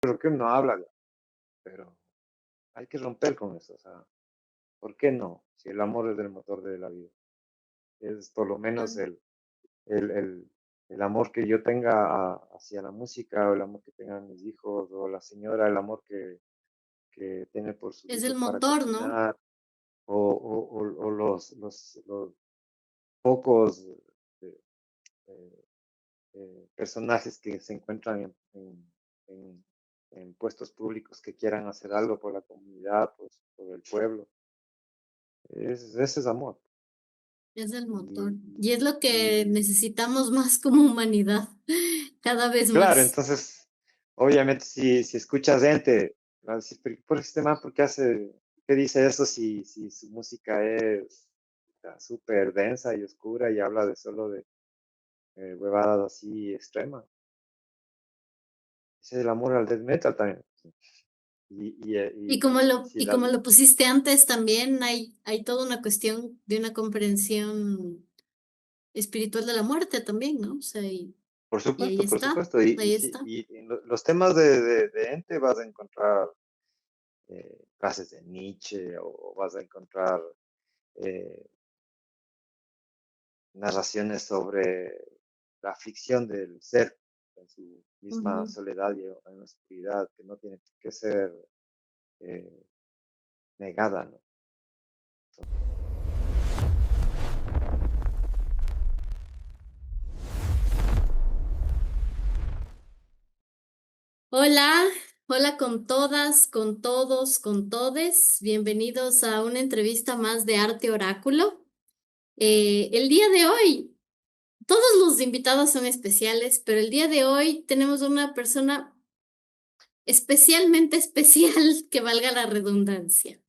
Pero que uno habla, pero hay que romper con eso, o sea, ¿por qué no? Si el amor es el motor de la vida, es por lo menos el, el, el amor que yo tenga hacia la música, o el amor que tengan mis hijos, o la señora, el amor que tiene por sus Es el hijos para motor, ¿no? cocinar, o los pocos eh, eh, personajes que se encuentran en- en puestos públicos que quieran hacer algo por la comunidad, pues, por el pueblo. Ese es amor. Es el motor. Y, Y es lo que y- necesitamos más como humanidad, cada y vez claro, más. entonces, obviamente, si escuchas gente, va a decir, por este man, ¿por qué hace, qué dice eso si su música es súper densa y oscura y habla de solo de huevadas así extremas? Ese es el amor al death metal también. Y si Y la, como lo pusiste antes, también hay toda una cuestión de una comprensión espiritual de la muerte también, ¿no? O sea, y ahí por está, supuesto, ahí está. y en los temas de Ente vas a encontrar frases de Nietzsche, o vas a encontrar eh, narraciones sobre la aflicción del ser en su misma Ujú. soledad y en la oscuridad, que no tiene que ser eh, negada, ¿no? Hola, hola con todas, con todos, con todes. Bienvenidos a una entrevista más de Arte Oráculo. El día de hoy, todos los invitados son especiales, pero el día de hoy tenemos una persona especialmente especial, que valga la redundancia.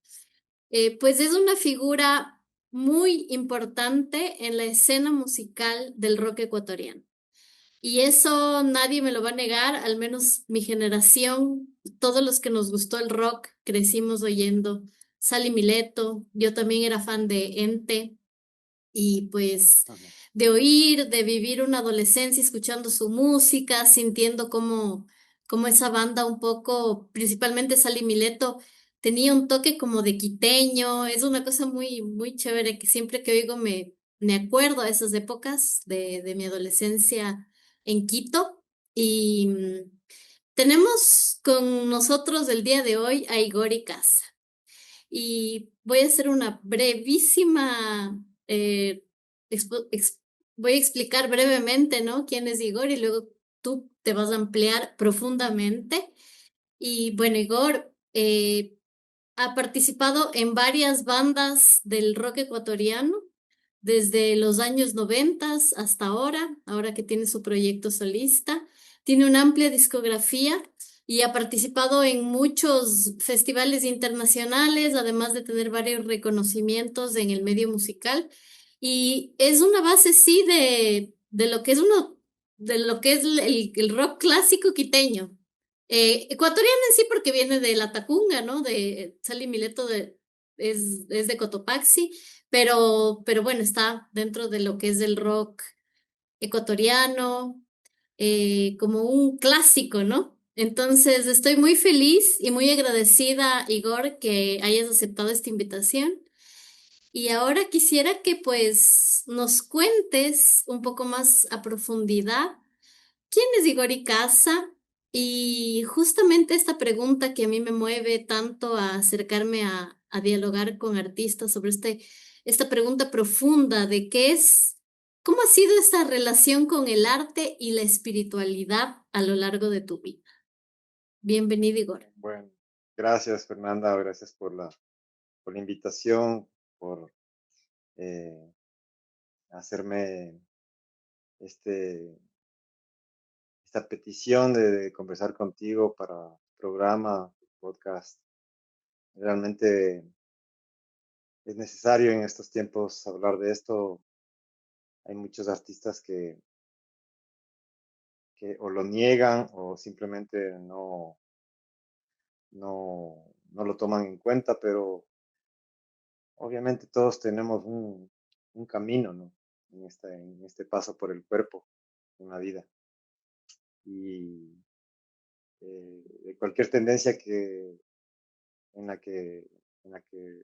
Pues es una figura muy importante en la escena musical del rock ecuatoriano. Y eso nadie me lo va a negar, al menos mi generación, todos los que nos gustó el rock, crecimos oyendo Sally Mileto, yo también era fan de Ente, y pues Ujú. de oír, de vivir una adolescencia escuchando su música, sintiendo cómo esa banda un poco, principalmente Sally Mileto, tenía un toque como de quiteño, es una cosa muy, muy chévere que siempre que oigo me acuerdo a esas épocas de mi adolescencia en Quito. Y tenemos con nosotros el día de hoy a Igor Icaza. Y voy a hacer una brevísima, expo- ex- voy a explicar brevemente, ¿no? ¿Quién es Igor? Y luego tú te vas a ampliar profundamente. Y bueno, Igor ha participado en varias bandas del rock ecuatoriano, desde los años 90 hasta ahora que tiene su proyecto solista. Tiene una amplia discografía y ha participado en muchos festivales internacionales, además de tener varios reconocimientos en el medio musical. Y es una base, sí, de lo que es de lo que es el rock clásico quiteño. Ecuatoriano en sí porque viene de la Tacunga, ¿no? De Sally Mileto es de Cotopaxi, pero bueno, está dentro de lo que es el rock ecuatoriano, como un clásico, ¿no? Entonces, estoy muy feliz y muy agradecida, Igor, que hayas aceptado esta invitación. Y ahora quisiera que pues nos cuentes un poco más a profundidad quién es Igor Icaza y justamente esta pregunta que a mí me mueve tanto a acercarme a dialogar con artistas sobre esta pregunta profunda de qué es, cómo ha sido esa relación con el arte y la espiritualidad a lo largo de tu vida. Bienvenido, Igor. Bueno, gracias Fernanda, gracias por la invitación, por eh, hacerme este, esta petición de conversar contigo para programa, podcast. Realmente es necesario en estos tiempos hablar de esto. Hay muchos artistas que o lo niegan o simplemente no lo toman en cuenta, pero obviamente todos tenemos un camino, ¿no? En este paso por el cuerpo, en la vida. Y de cualquier tendencia en la que, en la que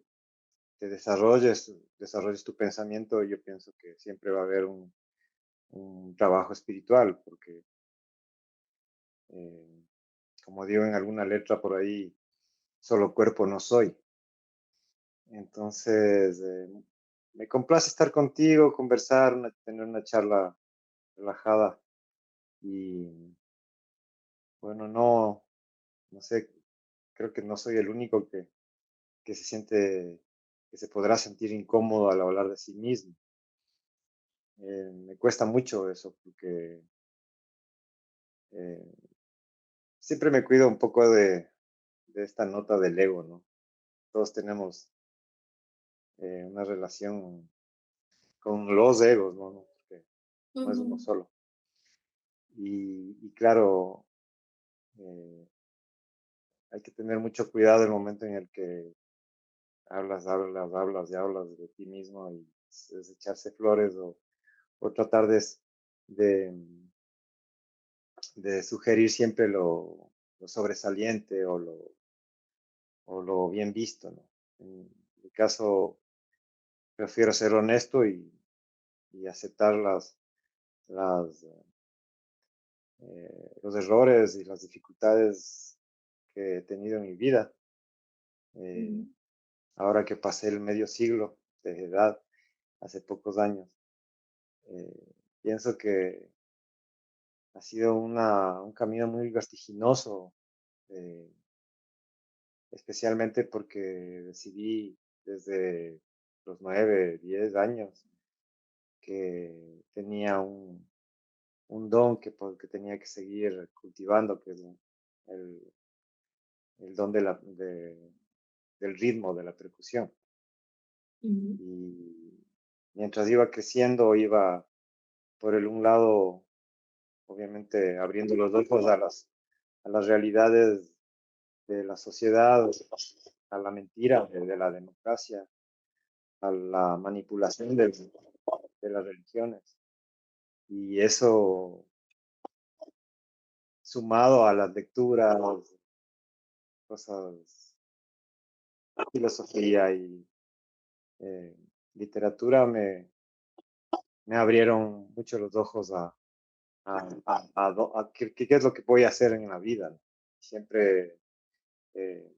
te desarrolles tu pensamiento, yo pienso que siempre va a haber un trabajo espiritual, porque eh, como digo en alguna letra por ahí, solo cuerpo no soy. Entonces, me complace estar contigo, conversar, tener una charla relajada y bueno, no sé, creo que no soy el único que se siente, que se podrá sentir incómodo al hablar de sí mismo. Me cuesta mucho eso porque eh, siempre me cuido un poco de esta nota del ego, ¿no? Todos tenemos una relación con los egos, ¿no? Porque no es uno Ujú, solo. Y claro, eh, hay que tener mucho cuidado el momento en el que hablas y hablas de ti mismo y es echarse flores o tratar de, de sugerir siempre lo sobresaliente o lo bien visto, ¿no? En mi caso, prefiero ser honesto y aceptar las, los errores y las dificultades que he tenido en mi vida. ujú, Eh, ahora que pasé el medio siglo de edad, hace pocos años, pienso que ha sido un camino muy vertiginoso, eh, especialmente porque decidí desde los 9, 10 años que tenía un don que tenía que seguir cultivando, que es el, el don del ritmo, de la percusión. ujú, Y mientras iba creciendo, iba por un lado, obviamente, abriendo los ojos a las realidades de la sociedad, a la mentira de la democracia, a la manipulación de las religiones. Y eso, sumado a las lecturas, cosas, filosofía y eh, literatura, me abrieron mucho los ojos a qué es lo que voy a hacer en la vida, ¿no? Siempre, eh,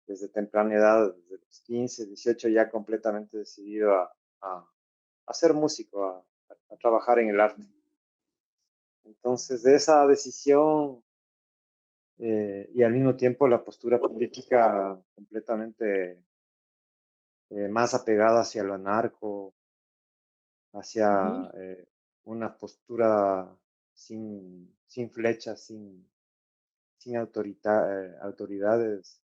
desde temprana edad, desde los 15, 18, ya completamente decidido a ser músico, a trabajar en el arte. Entonces, de esa decisión y al mismo tiempo la postura política completamente más apegada hacia lo anarco, ujú. hacia una postura sin flechas, sin autoridades,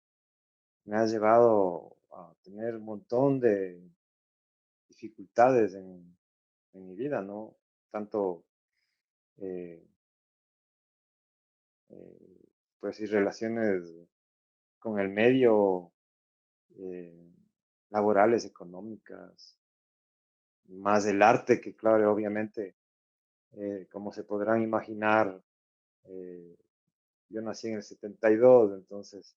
me ha llevado a tener un montón de dificultades en mi vida, ¿no? Tanto, eh, eh, pues, y relaciones con el medio, eh, laborales, económicas, más el arte, que claro, obviamente, como se podrán imaginar, eh, yo nací en el 72, entonces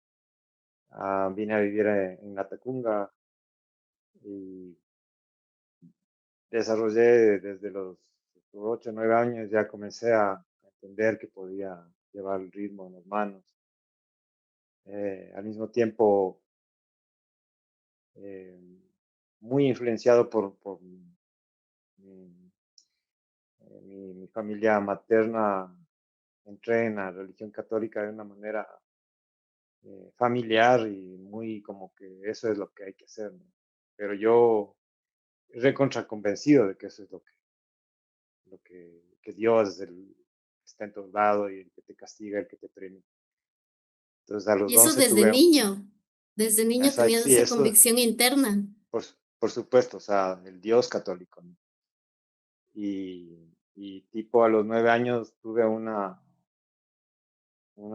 vine a vivir en Latacunga y desarrollé desde los 8 o 9 años, ya comencé a entender que podía llevar el ritmo en las manos. Al mismo tiempo, eh, muy influenciado por mi, mi familia materna, entré en la religión católica de una manera familiar y muy como que eso es lo que hay que hacer, ¿no? Pero yo recontra convencido de que eso es que Dios es el que está en todos lados y el que te castiga, el que te premia. Entonces a los Y eso 11 tuve, desde niño tenías sí, esa eso convicción interna. por supuesto, o sea, el Dios católico, ¿no? Y tipo a los 9 años tuve una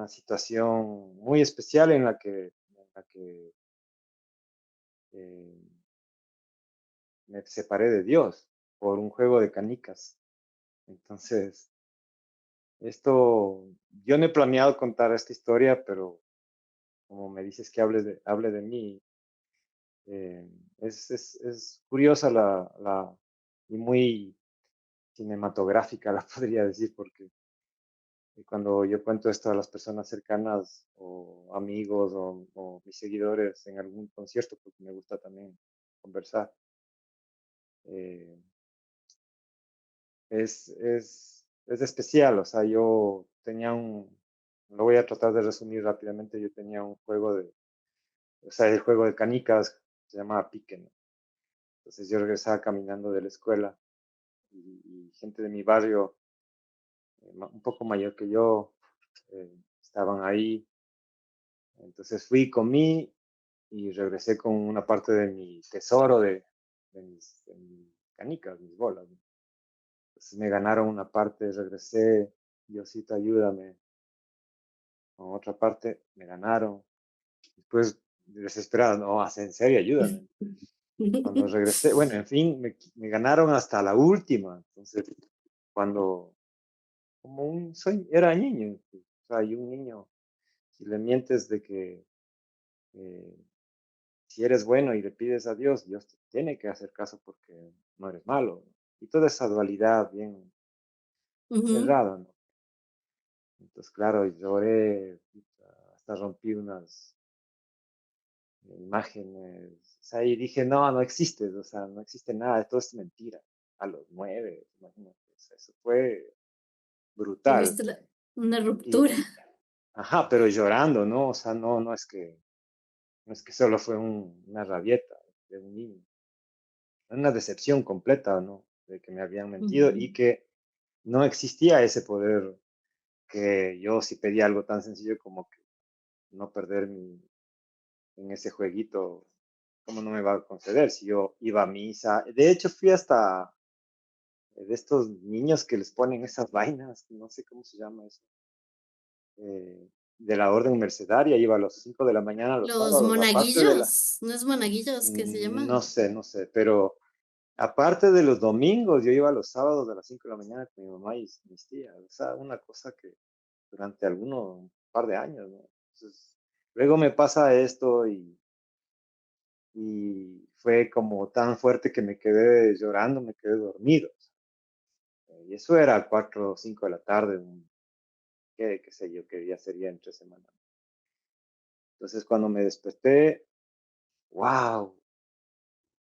situación muy especial en la que eh, me separé de Dios por un juego de canicas. Entonces, Esto, yo no he planeado contar esta historia, pero como me dices que hable de mí, eh, es curiosa y muy cinematográfica, la podría decir, porque cuando yo cuento esto a las personas cercanas o amigos o mis seguidores en algún concierto, porque me gusta también conversar, eh, es especial. O sea, yo tenía lo voy a tratar de resumir rápidamente, yo tenía un juego o sea, el juego de canicas, se llamaba Pique, ¿no? Entonces yo regresaba caminando de la escuela y gente de mi barrio, un poco mayor que yo, estaban ahí. Entonces fui, comí y regresé con una parte de mi tesoro de mis canicas, mis bolas, ¿no? Entonces me ganaron una parte, regresé, Diosito ayúdame, con otra parte me ganaron. Después, desesperado, no, en serio, ayúdame. Cuando regresé, bueno, en fin, me ganaron hasta la última. Entonces, cuando, era niño, o sea, y un niño, si le mientes de que eh, si eres bueno y le pides a Dios, Dios te tiene que hacer caso porque no eres malo, ¿no? Y toda esa dualidad bien Ujú. cerrada, ¿no? Entonces, claro, lloré, hasta rompí unas imágenes, o sea, y dije, no, no existe, o sea, no existe nada, todo es mentira. A los 9, imagínate, o sea, eso fue brutal. Tuviste una ruptura. Y, ajá, pero llorando, ¿no? O sea, no es que solo fue una rabieta de un niño, una decepción completa, ¿no? De que me habían mentido Ujú. y que no existía ese poder que yo si pedía algo tan sencillo como que no perder en ese jueguito, ¿cómo no me va a conceder si yo iba a misa? De hecho, fui hasta de estos niños que les ponen esas vainas, no sé cómo se llama eso, de la orden mercedaria, iba a las 5 de la mañana los Los sábados, aparte de la, monaguillos, ¿no es monaguillos que se no llaman? sé, no sé, pero aparte de los domingos, yo iba los sábados a las 5 de la mañana con mi mamá y mis tías, o sea, una cosa que durante un par de años, ¿no? Entonces, luego me pasa esto y fue como tan fuerte que me quedé llorando, me quedé dormido. Y eso era a 4 o 5 de la tarde, qué sé yo, qué día sería entre semana. Entonces cuando me desperté, wow,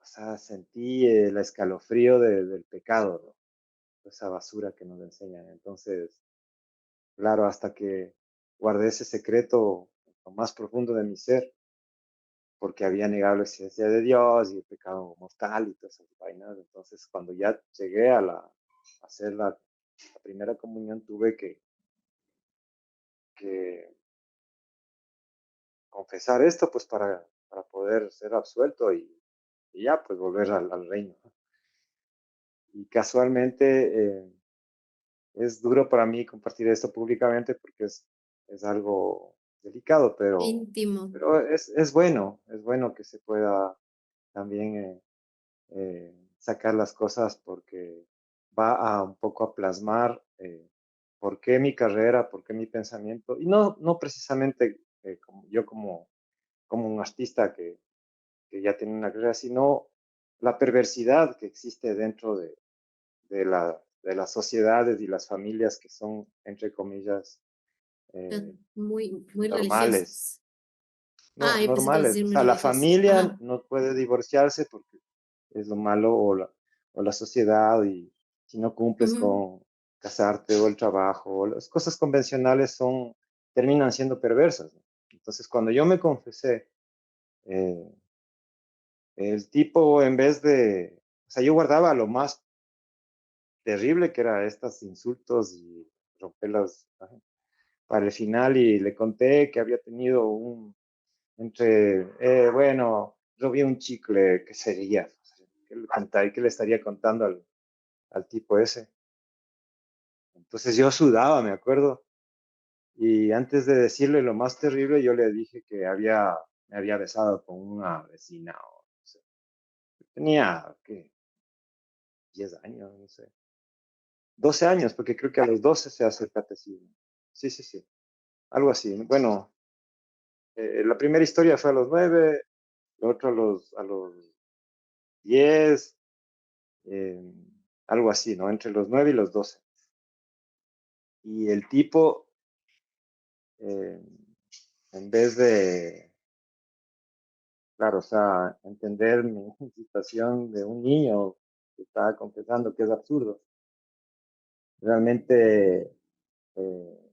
o sea, sentí el escalofrío del pecado, ¿no? Esa basura que nos enseñan. Entonces, claro, hasta que guardé ese secreto lo más profundo de mi ser, porque había negado la existencia de Dios y el pecado mortal y todas esas vainas. Entonces, cuando ya llegué a hacer la primera comunión, tuve que confesar esto, pues para poder ser absuelto y ya, pues volver al reino. Y casualmente es duro para mí compartir esto públicamente porque es algo delicado, Íntimo. pero es bueno que se pueda también sacar las cosas porque va a un poco a plasmar por qué mi carrera, por qué mi pensamiento, y no precisamente como un artista que ya tiene una carrera, sino la perversidad que existe dentro de las sociedades y las familias que son, entre comillas, eh, Muy, muy normales. religiosos. No, Ah, yo pensé que ibas a normales. decir O muy sea, la religiosos. familia Ajá. no puede divorciarse porque es lo malo o la sociedad y si no cumples Ujú. con casarte o el trabajo, o las cosas convencionales terminan siendo perversas, ¿no? Entonces, cuando yo me confesé, eh, el tipo en vez o sea, yo guardaba lo más terrible que era estos insultos y romperlas para el final y le conté que había tenido bueno, robé un chicle, ¿qué sería? ¿Qué le estaría contando al tipo ese? Entonces yo sudaba, me acuerdo, y antes de decirle lo más terrible, yo le dije que me había besado con una vecina, o no sé. Tenía, ¿qué? 10 años, no sé. 12 años, porque creo que a los 12 se hace el catecismo. Sí, sí, sí, algo así. Bueno, la primera historia fue a los 9, la otra a los 10, eh, algo así, ¿no? Entre los 9 y los 12. Y el tipo, eh, en vez de, claro, o sea, entender mi situación de un niño que estaba confesando que es absurdo, realmente eh,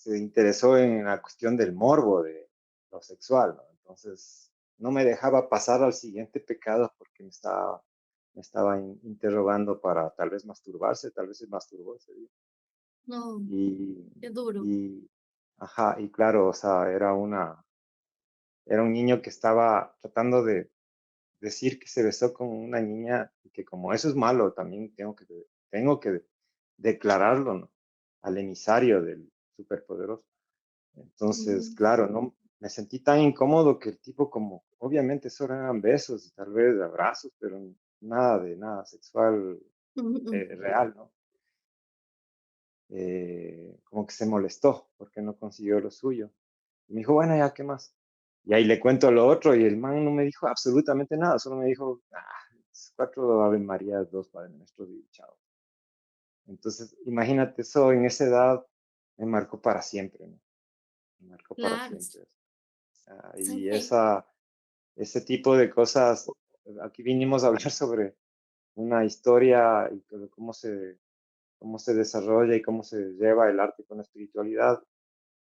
se interesó en la cuestión del morbo de lo sexual, ¿no? Entonces, no me dejaba pasar al siguiente pecado porque me estaba interrogando para tal vez masturbarse, tal vez se masturbó ese día. No, Y, qué duro. y, ajá, y claro, o sea, era un niño que estaba tratando de decir que se besó con una niña y que como eso es malo, también tengo que declararlo, ¿no? Al emisario del superpoderoso. Entonces, Mm, claro, no me sentí tan incómodo que el tipo como, obviamente solo eran besos y tal vez abrazos, pero nada de nada sexual mm, mm. real, ¿no? Como que se molestó porque no consiguió lo suyo. Y me dijo, bueno, ya, ¿qué más? Y ahí le cuento lo otro y el man no me dijo absolutamente nada, solo me dijo, 4 Ave Marías, 2 Padre Nuestros y chao. Entonces, imagínate, eso en esa edad me marcó para siempre, ¿no? Me marcó para Claro, siempre. Y ¿sabe? ese tipo de cosas, aquí vinimos a hablar sobre una historia y cómo se desarrolla y cómo se lleva el arte con la espiritualidad.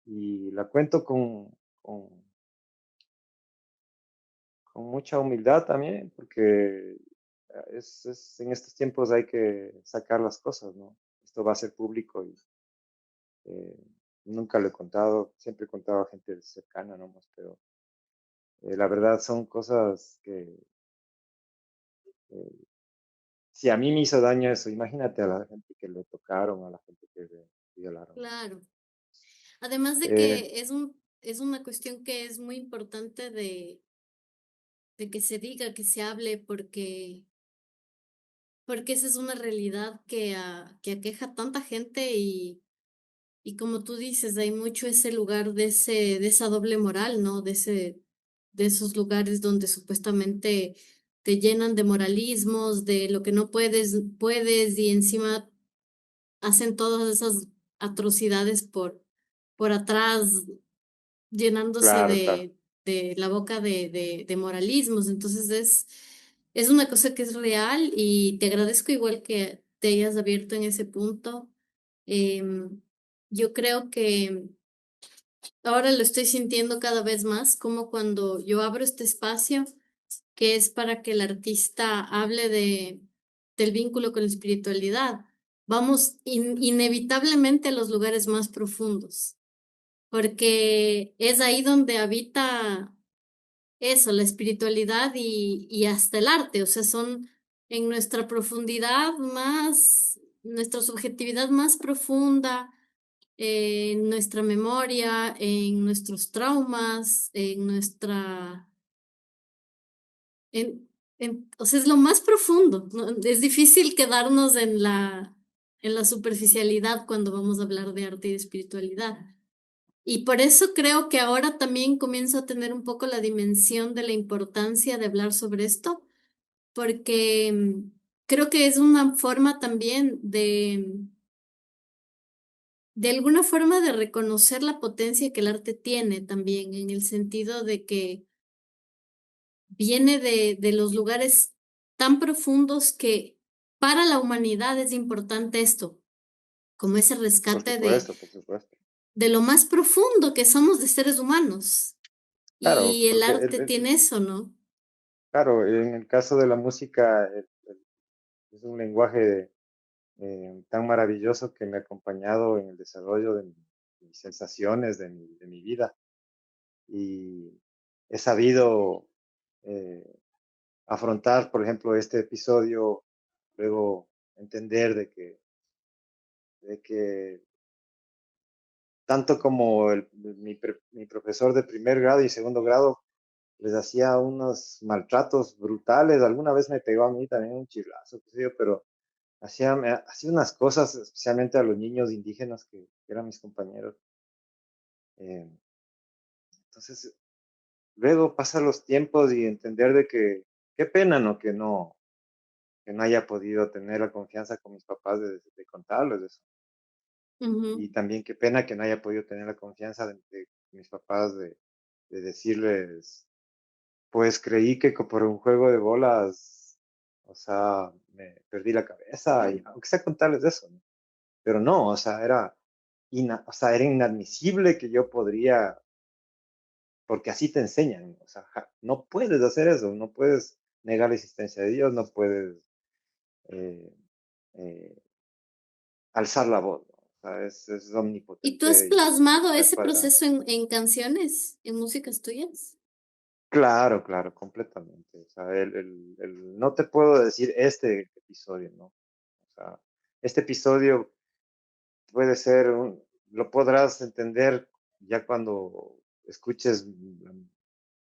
Y la cuento con, con mucha humildad también, porque en estos tiempos hay que sacar las cosas, ¿no? Esto va a ser público y eh, nunca lo he contado, siempre he contado a gente cercana nomás, pero la verdad son cosas que eh, si a mí me hizo daño eso, imagínate a la gente que le tocaron, a la gente que le violaron. Claro. Además de Eh, que es una cuestión que es muy importante de que se diga, que se hable, porque esa es una realidad que aqueja a tanta gente y como tú dices, hay mucho ese lugar de esa doble moral, ¿no? De esos lugares donde supuestamente te llenan de moralismos, de lo que no puedes, y encima hacen todas esas atrocidades por atrás, llenándose claro, claro. de la boca de moralismos. Entonces es una cosa que es real y te agradezco igual que te hayas abierto en ese punto. Em, yo creo que ahora lo estoy sintiendo cada vez más, como cuando yo abro este espacio, que es para que el artista hable del vínculo con la espiritualidad. Vamos inevitablemente a los lugares más profundos, porque es ahí donde habita eso, la espiritualidad y hasta el arte, o sea, son en nuestra profundidad más, nuestra subjetividad más profunda, en nuestra memoria, en nuestros traumas, o sea, es lo más profundo, ¿no? Es difícil quedarnos en la superficialidad cuando vamos a hablar de arte y de espiritualidad. Y por eso creo que ahora también comienzo a tener un poco la dimensión de la importancia de hablar sobre esto, porque creo que es una forma también de alguna forma de reconocer la potencia que el arte tiene también, en el sentido de que viene de los lugares tan profundos que para la humanidad es importante esto, como ese Por rescate supuesto, por supuesto. de lo más profundo que somos de seres humanos. Claro, Y el porque arte tiene eso, ¿no? claro, en el caso de la música es un lenguaje tan maravilloso que me ha acompañado en el desarrollo de mis sensaciones, de mi vida. Y he sabido eh, afrontar, por ejemplo, este episodio, luego entender de que tanto como mi profesor de primer grado y segundo grado les hacía unos maltratos brutales, alguna vez me pegó a mí también un chirlazo, qué sé yo, pero hacía unas cosas, especialmente a los niños indígenas que eran mis compañeros. Eh, entonces, luego pasan los tiempos y entender de que, qué pena, ¿no? Que no haya podido tener la confianza con mis papás de contarles eso. Ujú. Y también qué pena que no haya podido tener la confianza de mis papás de decirles, pues creí que por un juego de bolas, o sea, me perdí la cabeza, y aunque sea contarles eso, ¿no? Pero no, o sea, o sea, era inadmisible que yo podría, porque así te enseñan, o sea, no puedes hacer eso, no puedes negar la existencia de Dios, no puedes eh, eh, alzar la voz, ¿no? O sea, es ¿Y tú has omnipotente y plasmado está ese para... proceso en canciones, en músicas tuyas? Claro, claro, completamente. O sea, no te puedo decir este episodio, ¿no? O sea, este episodio puede ser, lo podrás entender ya cuando escuches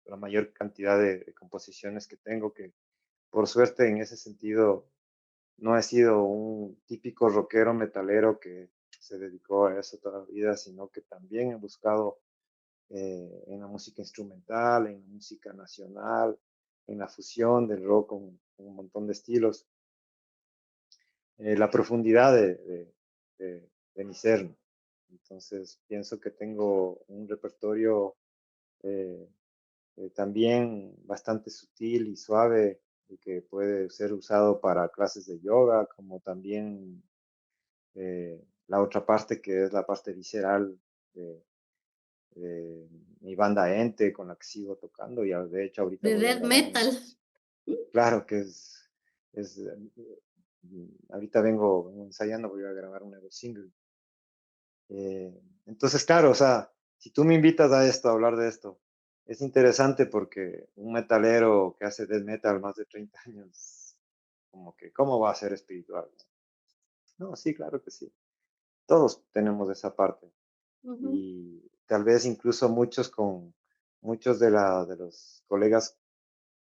la mayor cantidad de composiciones que tengo, que por suerte en ese sentido no he sido un típico rockero metalero que se dedicó a eso toda la vida, sino que también he buscado en la música instrumental, en la música nacional, en la fusión del rock con un montón de estilos, la profundidad de mi ser, ¿no? Entonces pienso que tengo un repertorio eh, también bastante sutil y suave y que puede ser usado para clases de yoga, como también la otra parte que es la parte visceral de, de mi banda Ente con la que sigo tocando y de hecho ahorita De voy a death grabar una metal. canción. Claro que es ahorita vengo ensayando, voy a grabar un nuevo single. Entonces, claro, o sea, si tú me invitas a esto, a hablar de esto, es interesante porque un metalero que hace death metal más de 30 años, como que, ¿cómo va a ser espiritual? No, sí, claro que sí. Todos tenemos esa parte. Ujú, Y tal vez incluso muchos de los colegas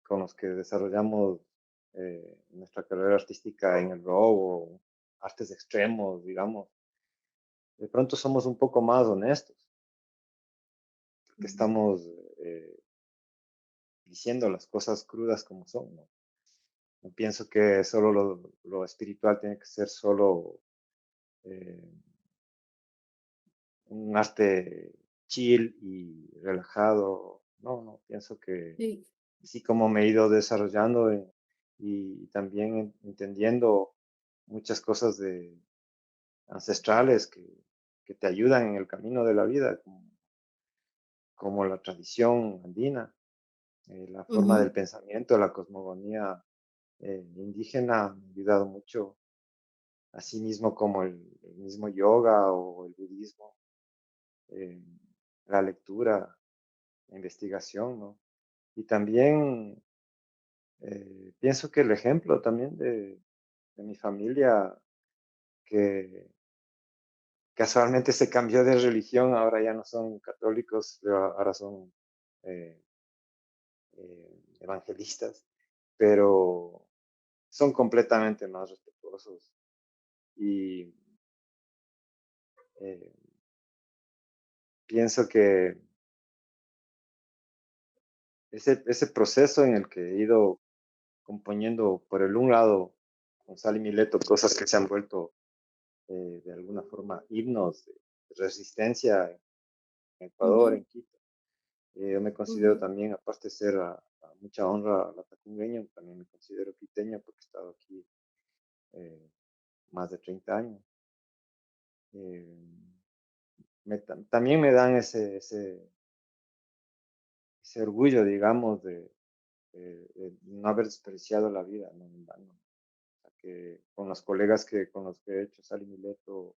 con los que desarrollamos nuestra carrera artística en el rock o artes extremos, digamos, de pronto somos un poco más honestos, porque estamos eh, diciendo las cosas crudas como son, ¿no? No pienso que solo lo espiritual tiene que ser solo eh, un arte chill y relajado. No, no, pienso que sí. así como me he ido desarrollando y también entendiendo muchas cosas ancestrales que te ayudan en el camino de la vida, como la tradición andina, la forma del Ujú, pensamiento, la cosmogonía indígena me ha ayudado mucho, así mismo como el mismo yoga o el budismo, eh, la lectura, la investigación, ¿no? Y también pienso que el ejemplo también de mi familia, que casualmente se cambió de religión, ahora ya no son católicos, pero ahora son eh, evangelistas, pero son completamente más respetuosos y eh, pienso que ese proceso en el que he ido componiendo por el un lado con Sal y Mileto cosas que se han vuelto de alguna forma himnos de resistencia en Ecuador, ujú, en Quito. Yo me considero ujú. también, aparte de ser a mucha honra latacungueño, también me considero quiteño porque he estado aquí eh, más de 30 años. Eh, también me dan ese orgullo, digamos, de no haber desperdiciado la vida, ¿no? En vano. O sea, que con los colegas con los que he hecho Sal y Mileto,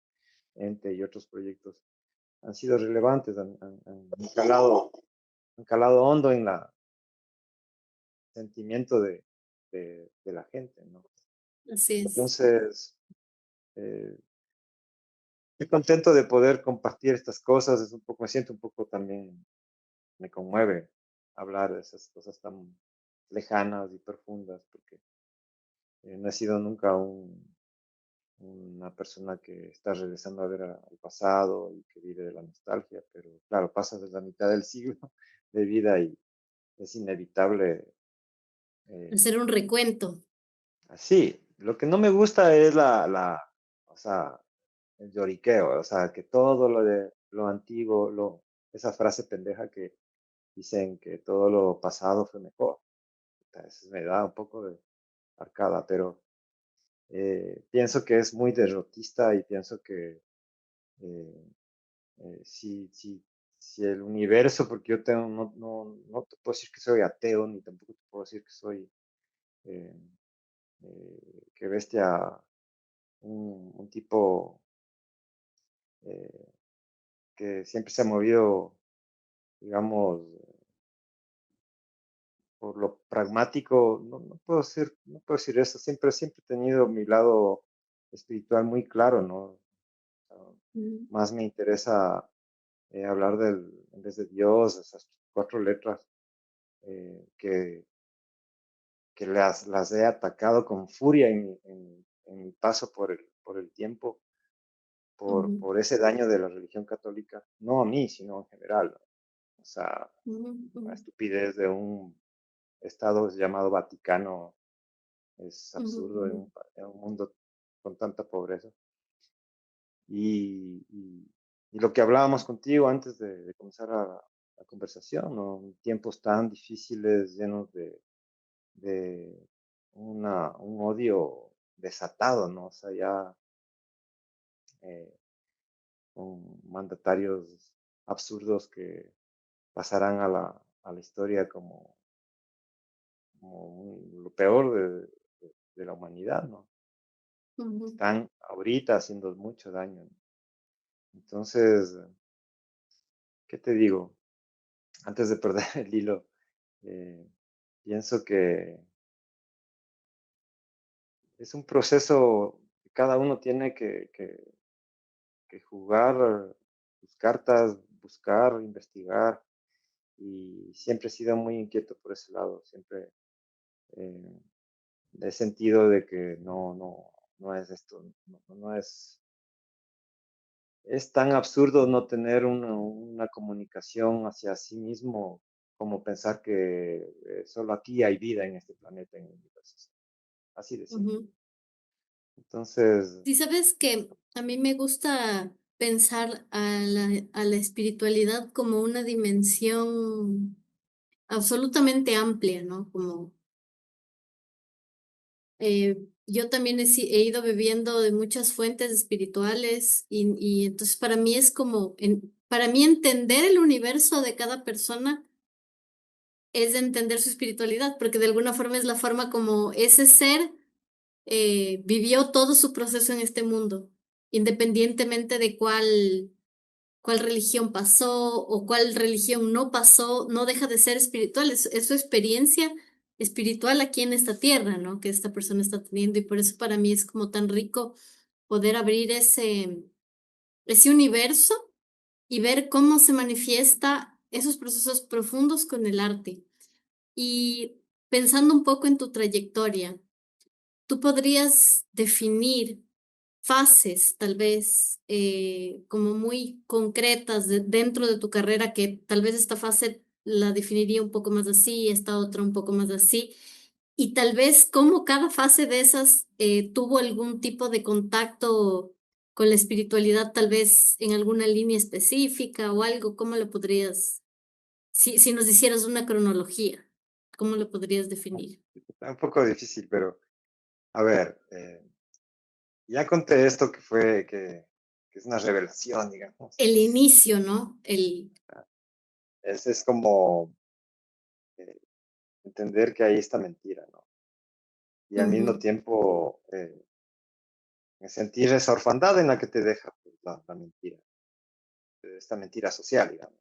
Ente y otros proyectos han sido relevantes, han calado hondo en el sentimiento de la gente, ¿no? Así es. Entonces, eh, estoy contento de poder compartir estas cosas, me siento un poco también, me conmueve hablar de esas cosas tan lejanas y profundas, porque no he sido nunca una persona que está regresando a ver al pasado y que vive de la nostalgia, pero claro, pasas de la mitad del siglo de vida y es inevitable. Hacer un recuento. Así, lo que no me gusta es o sea, el lloriqueo, o sea, que todo lo de lo antiguo, esa frase pendeja que dicen que todo lo pasado fue mejor. Entonces me da un poco de arcada, pero pienso que es muy derrotista y pienso que eh, si el universo, porque yo tengo, no te puedo decir que soy ateo, ni tampoco te puedo decir que soy, eh, que bestia, un tipo eh, que siempre se ha movido, digamos, por lo pragmático, no puedo decir eso, siempre he tenido mi lado espiritual muy claro, ¿no? O sea, Ujú, más me interesa hablar en vez de Dios, esas cuatro letras que las he atacado con furia en mi paso por el tiempo, ujú, por ese daño de la religión católica, no a mí, sino en general, ¿no? O sea, ujú, la ujú, estupidez de un Estado llamado Vaticano es ujú, absurdo ujú, en un mundo con tanta pobreza. Y lo que hablábamos contigo antes de comenzar la conversación, ¿no? Tiempos tan difíciles, llenos de un odio desatado, ¿no? O sea, ya eh, con mandatarios absurdos que pasarán a la historia como lo peor de la humanidad, ¿no? ujú. Están ahorita haciendo mucho daño, ¿no? Entonces, ¿qué te digo? Antes de perder el hilo, eh, pienso que es un proceso que cada uno tiene que jugar sus cartas, buscar, investigar, y siempre he sido muy inquieto por ese lado, siempre eh, he sentido de que no es esto, no es tan absurdo no tener una comunicación hacia sí mismo como pensar que solo aquí hay vida en este planeta, en el universo. Así de simple. Ujú. Entonces, Sí, sabes que a mí me gusta pensar a la espiritualidad como una dimensión absolutamente amplia, ¿no? Como yo también he ido bebiendo de muchas fuentes espirituales y entonces para mí es como, para mí entender el universo de cada persona es entender su espiritualidad, porque de alguna forma es la forma como ese ser vivió todo su proceso en este mundo, independientemente de cuál religión pasó o cuál religión no pasó, no deja de ser espiritual, es su experiencia espiritual aquí en esta tierra, ¿no? Que esta persona está teniendo y por eso para mí es como tan rico poder abrir ese universo y ver cómo se manifiesta esos procesos profundos con el arte. Y pensando un poco en tu trayectoria, ¿tú podrías definir fases, tal vez, como muy concretas dentro de tu carrera, que tal vez esta fase la definiría un poco más así, esta otra un poco más así, y tal vez cómo cada fase de esas tuvo algún tipo de contacto con la espiritualidad, tal vez en alguna línea específica o algo? ¿Cómo lo podrías, si nos hicieras una cronología, cómo lo podrías definir? está un poco difícil, pero a ver, ya conté esto que es una revelación, digamos. El inicio, ¿no? Es como eh, entender que ahí está mentira, ¿no? Y al mismo Ujú, tiempo sentir esa orfandad en la que te deja pues, la mentira, esta mentira social, digamos.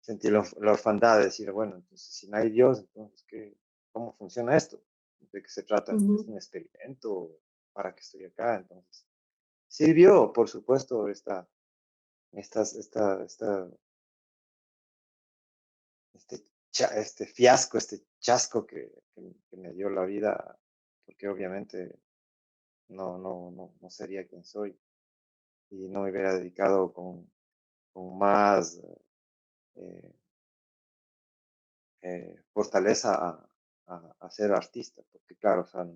Sentir la orfandad de decir, bueno, entonces si no hay Dios, entonces ¿cómo funciona esto? ¿De qué se trata? ¿Es ujú, un experimento? ¿Para qué estoy acá? Entonces, sirvió, por supuesto, estas, este fiasco, este chasco que me dio la vida, porque obviamente no sería quien soy y no me hubiera dedicado con más eh, fortaleza a ser artista, porque claro, o sea,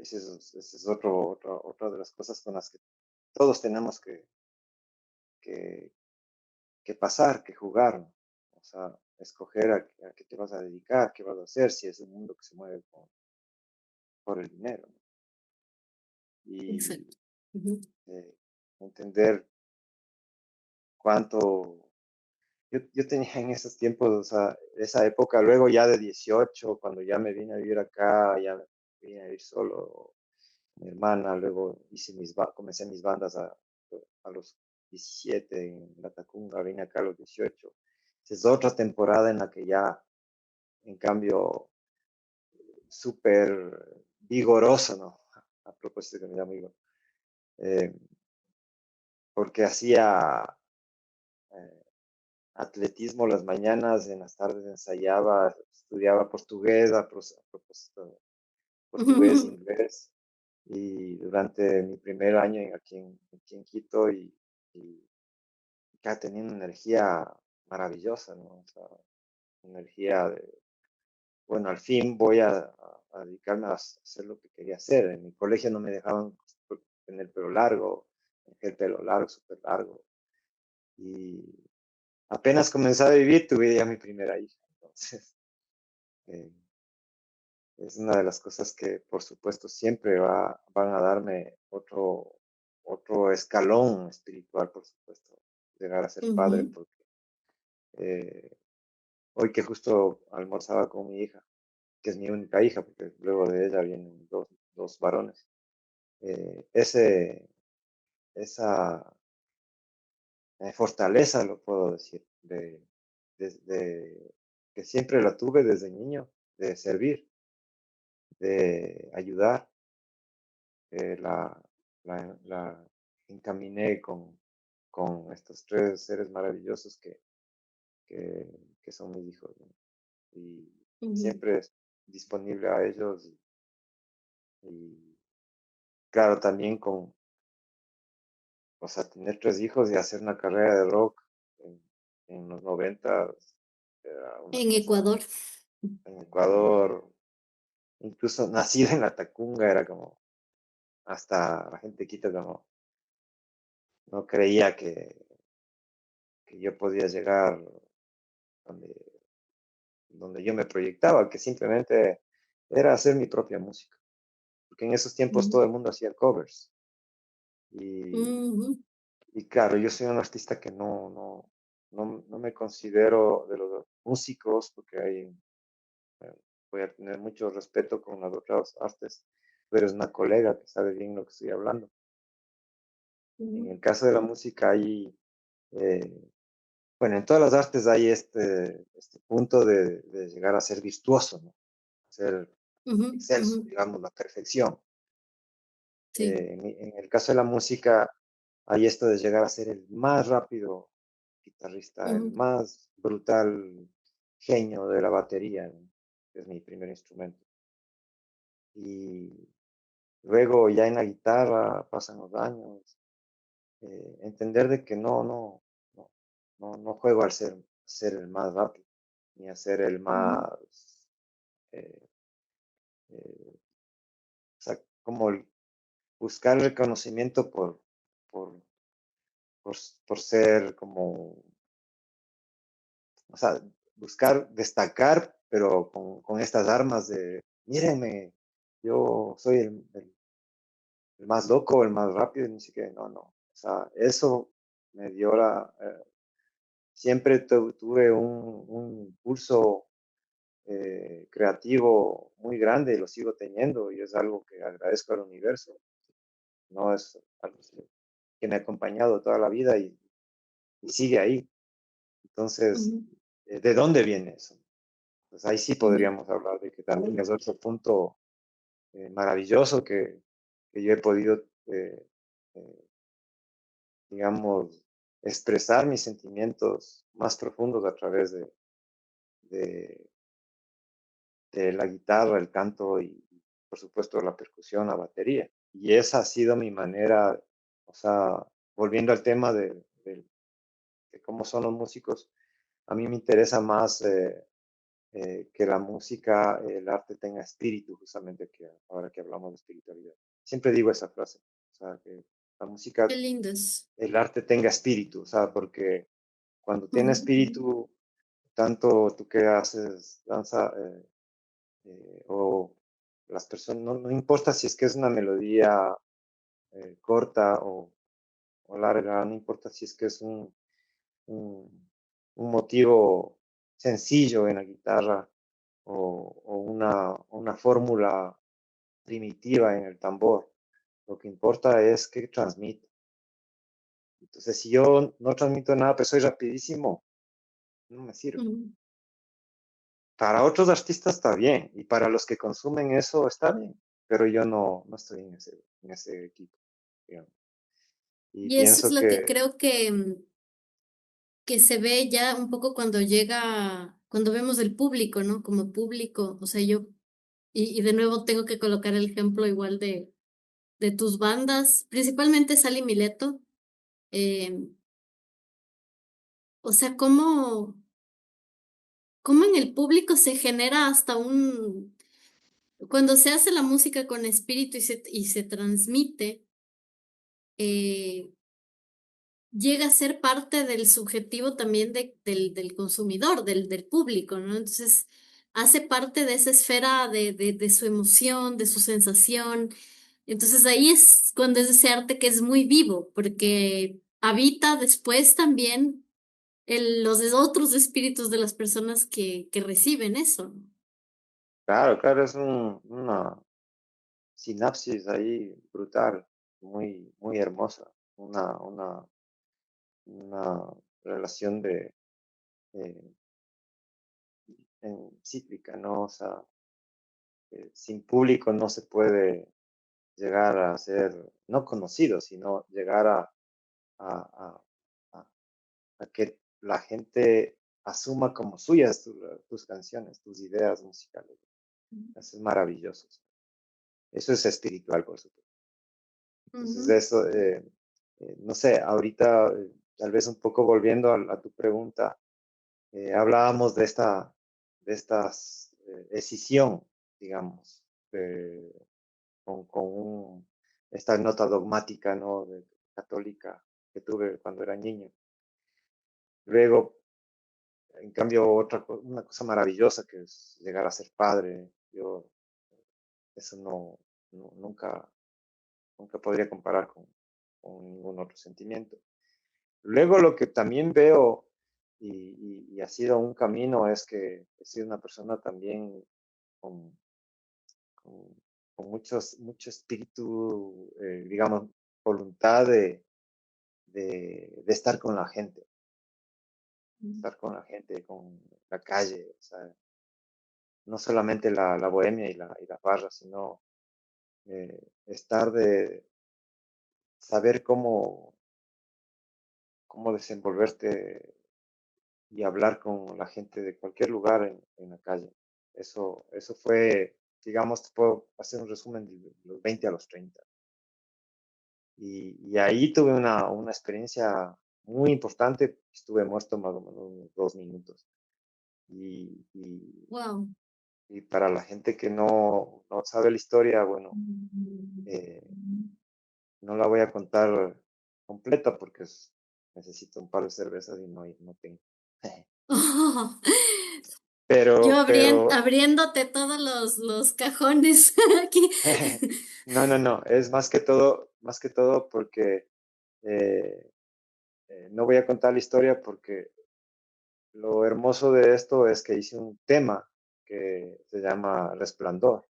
ese es otra de las cosas con las que todos tenemos que, que pasar, que jugar, ¿no? O sea, escoger a qué te vas a dedicar, qué vas a hacer, si es un mundo que se mueve por el dinero, ¿no? Y Exacto. Ujú. eh, entender cuánto yo tenía en esos tiempos, o sea, esa época, luego ya de 18 cuando ya me vine a vivir acá, ya me vine a vivir solo, mi hermana, luego comencé mis bandas a los 17 en La Tacunga, vine acá a los 18. Esa es otra temporada en la que ya, en cambio, súper vigoroso, ¿no? A propósito que me llamo Igor, eh, porque hacía eh, atletismo las mañanas, en las tardes ensayaba, estudiaba portugués, a propósito, portugués, inglés, y durante mi primer año aquí en Quito, y ya tenía una energía maravillosa, ¿no? O sea, energía de, bueno, al fin voy a dedicarme a hacer lo que quería hacer. En mi colegio no me dejaban tener pelo largo, el pelo largo, súper largo, y apenas comencé a vivir, tuve ya mi primera hija, entonces eh, es una de las cosas que, por supuesto, siempre van a darme otro escalón espiritual, por supuesto, llegar a ser padre, Ujú, porque eh, hoy que justo almorzaba con mi hija, que es mi única hija, porque luego de ella vienen dos varones, esa fortaleza, lo puedo decir, de que siempre la tuve desde niño, de servir, de ayudar, eh, la, la encaminé con estos tres seres maravillosos que son mis hijos, ¿no? Y ujú. siempre es disponible a ellos y claro, también o sea, tener tres hijos y hacer una carrera de rock en, en los 90 era una En cosa Ecuador. en Ecuador, incluso nacido en la Tacunga, era como, hasta la gente quita como, no creía que yo podía llegar donde, donde yo me proyectaba, que simplemente era hacer mi propia música, porque en esos tiempos Ujú, todo el mundo hacía covers. Y, ujú, y claro, yo soy un artista que no me considero de los músicos, porque eh, voy a tener mucho respeto con las otras artes, pero es una colega que sabe bien lo que estoy hablando. En ujú, el caso de la música hay, eh, bueno, en todas las artes hay este punto de llegar a ser virtuoso, ¿no? Ser ujú, ujú. excelso, digamos, la perfección. Sí. En el caso de la música, hay esto de llegar a ser el más rápido guitarrista, el Ujú, más brutal genio de la batería, ¿no? Que es mi primer instrumento. Y luego ya en la guitarra pasan los años, entender de que no, no juego al ser el más rápido, ni a ser el ujú, más, eh, o sea, como buscar el reconocimiento por, por ser como, o sea, buscar destacar, pero con estas armas de, mírenme, yo soy el más loco, el más rápido, y ni siquiera, no. O sea, eso me dio siempre tuve un impulso creativo muy grande y lo sigo teniendo y es algo que agradezco al universo. No es algo que me ha acompañado toda la vida y sigue ahí. Entonces, ujú, ¿de dónde viene eso? Pues ahí sí ujú, podríamos hablar de que también es otro punto maravilloso que yo he podido, eh, digamos, expresar mis sentimientos más profundos a través de, de la guitarra, el canto por supuesto, la percusión, la batería. Y esa ha sido mi manera, o sea, volviendo al tema de cómo son los músicos, a mí me interesa más que la música, el arte tenga espíritu, justamente que ahora que hablamos de espiritualidad. Siempre digo esa frase, o sea, que la música, Qué lindos. el arte tenga espíritu, o sea, porque cuando tiene Ujú. espíritu, tanto tú que haces danza o las personas, no, no importa si es que es una melodía corta o larga, no importa si es que es un, un motivo sencillo en la guitarra o una fórmula primitiva en el tambor. Lo que importa es que transmite. Entonces, si yo no transmito nada, pero soy rapidísimo, no me sirve. Ujú. Para otros artistas está bien y para los que consumen eso está bien, pero yo no, no estoy en ese equipo, digamos. Y Y eso es pienso lo que que, creo que se ve ya un poco cuando llega, cuando vemos el público, ¿no? Como público, o sea, yo, y de nuevo tengo que colocar el ejemplo igual de tus bandas, principalmente Sally Mileto, eh, o sea, cómo en el público se genera hasta cuando se hace la música con espíritu y se transmite, eh, llega a ser parte del subjetivo también del consumidor, del público, ¿no? Entonces, hace parte de esa esfera de su emoción, de su sensación. Entonces, ahí es cuando es ese arte que es muy vivo, porque habita después también los otros espíritus de las personas que reciben eso, ¿no? claro, claro, es una sinapsis ahí brutal, muy, muy hermosa, una relación eh, cíclica, ¿no? O sea, sin público no se puede llegar a ser, no conocido, sino llegar a, a- a que la gente asuma como suyas tus canciones, tus ideas musicales. Eso es maravilloso. Eso es espiritual, por supuesto. Entonces, Ujú. eso, no sé, ahorita, tal vez un poco volviendo a tu pregunta, hablábamos de esta escisión, digamos, con esta nota dogmática, ¿no? Católica que tuve cuando era niño. Luego, en cambio, una cosa maravillosa que es llegar a ser padre. Yo eso nunca podría comparar con ningún otro sentimiento. Luego lo que también veo y ha sido un camino es que he sido una persona también con, con, con mucho espíritu, digamos, voluntad de estar con la gente, con la calle, o sea, no solamente la bohemia y la barra, sino estar de saber cómo desenvolverte y hablar con la gente de cualquier lugar en la calle. Eso fue, digamos, te puedo hacer un resumen de los 20 a los 30. Y ahí tuve una experiencia muy importante. Estuve muerto más o menos unos 2 minutos. Y, y, Wow. y para la gente que no sabe la historia, bueno, eh, no la voy a contar completa porque necesito un par de cervezas y no tengo. Yo Pero abriéndote todos los cajones aquí. no, no, no, es más que todo porque eh, no voy a contar la historia porque lo hermoso de esto es que hice un tema que se llama Resplandor,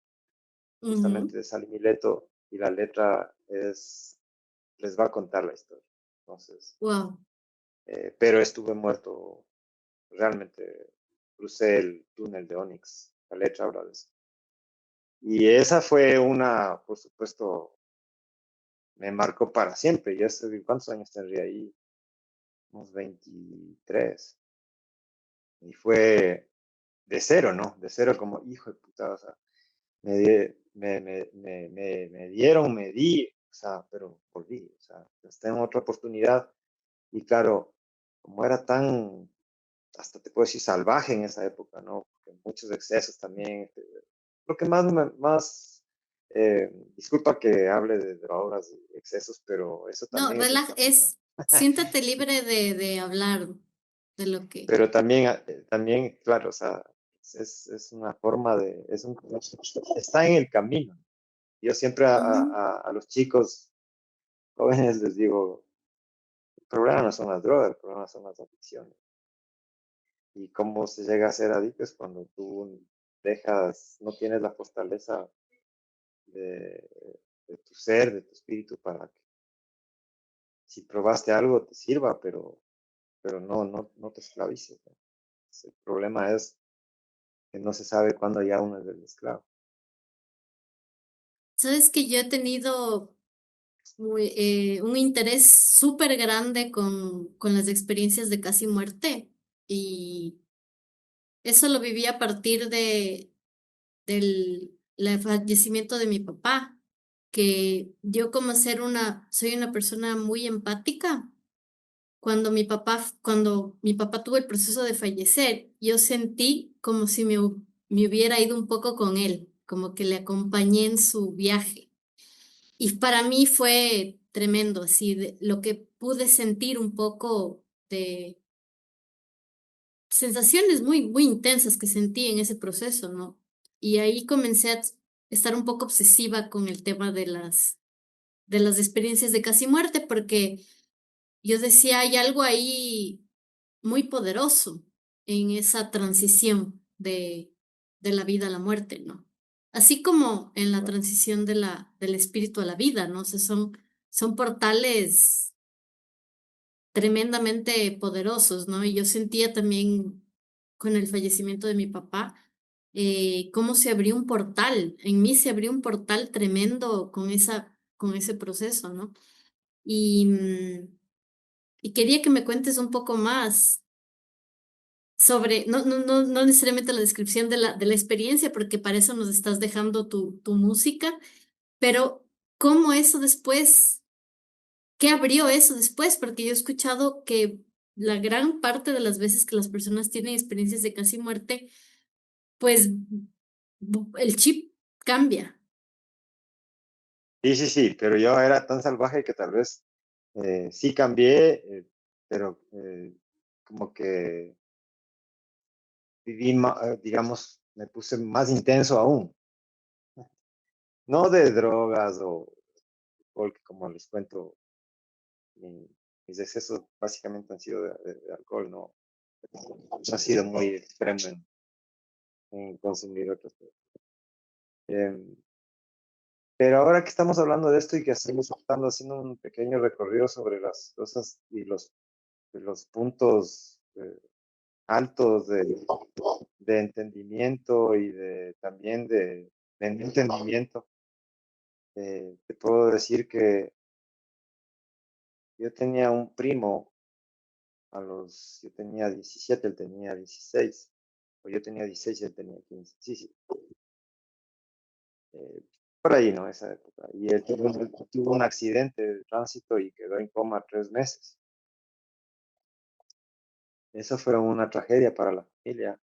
justamente de Sally Mileto, y la letra les va a contar la historia. Entonces, Wow. pero estuve muerto, realmente crucé el túnel de Onix, la letra habla de eso. Y esa fue por supuesto, me marcó para siempre. Ya sé cuántos años tendría ahí, unos 23. Y fue de cero, ¿no? De cero como hijo de puta. O sea, me, di- me dieron, me di, o sea, pero volví, o sea, tengo otra oportunidad. Y claro, como era tan, hasta te puedo decir, salvaje en esa época, ¿no? Porque muchos excesos también. Lo que más, disculpa que hable de drogas y excesos, pero eso No, también es el camino. siéntate libre de hablar de lo que... Pero también, también, claro, o sea, es una forma de, está en el camino. Yo siempre Ujú. a los chicos jóvenes les digo, el problema no son las drogas, el problema son las adicciones. Y cómo se llega a ser adicto es cuando tú dejas, no tienes la fortaleza de, de tu ser, de tu espíritu, para que si probaste algo te sirva, pero no te esclavices, ¿no? El problema es que no se sabe cuándo ya uno es el esclavo. Sabes que yo he tenido un interés súper grande con las experiencias de casi muerte y eso lo viví a partir del el fallecimiento de mi papá, que yo como soy una persona muy empática. Cuando mi papá tuvo el proceso de fallecer, yo sentí como si me hubiera ido un poco con él, como que le acompañé en su viaje. Y para mí fue tremendo, así, lo que pude sentir un poco de sensaciones muy intensas que sentí en ese proceso, ¿no? Y ahí comencé a estar un poco obsesiva con el tema de las experiencias de casi muerte, porque yo decía, hay algo ahí muy poderoso en esa transición de la vida a la muerte, ¿no? Así como en la ¿No? transición del espíritu a la vida, ¿no? O sea, son portales tremendamente poderosos, ¿no? Y yo sentía también con el fallecimiento de mi papá, cómo se abrió un portal, en mí se abrió un portal tremendo con ese proceso, ¿no? Y, y quería que me cuentes un poco más sobre, no necesariamente la descripción de la experiencia, porque para eso nos estás dejando tu música, pero cómo eso después, qué abrió eso después, porque yo he escuchado que la gran parte de las veces que las personas tienen experiencias de casi muerte, pues el chip cambia. Sí, sí, sí, pero yo era tan salvaje que tal vez sí cambié, pero como que viví, digamos, me puse más intenso aún. No de drogas o alcohol, que como les cuento, mis excesos básicamente han sido de alcohol, ¿no? No ha sido muy extremo en consumir otras cosas. Em, pero ahora que estamos hablando de esto y que estando haciendo un pequeño recorrido sobre las cosas y los puntos altos de entendimiento y también de no entendimiento, te puedo decir que yo tenía un primo yo tenía 17, él tenía 16, o yo tenía 16 y él tenía 15, sí, sí, eh, por ahí, ¿no? Esa época. Y él tuvo un accidente de tránsito y quedó en coma 3 meses. Eso fue una tragedia para la familia.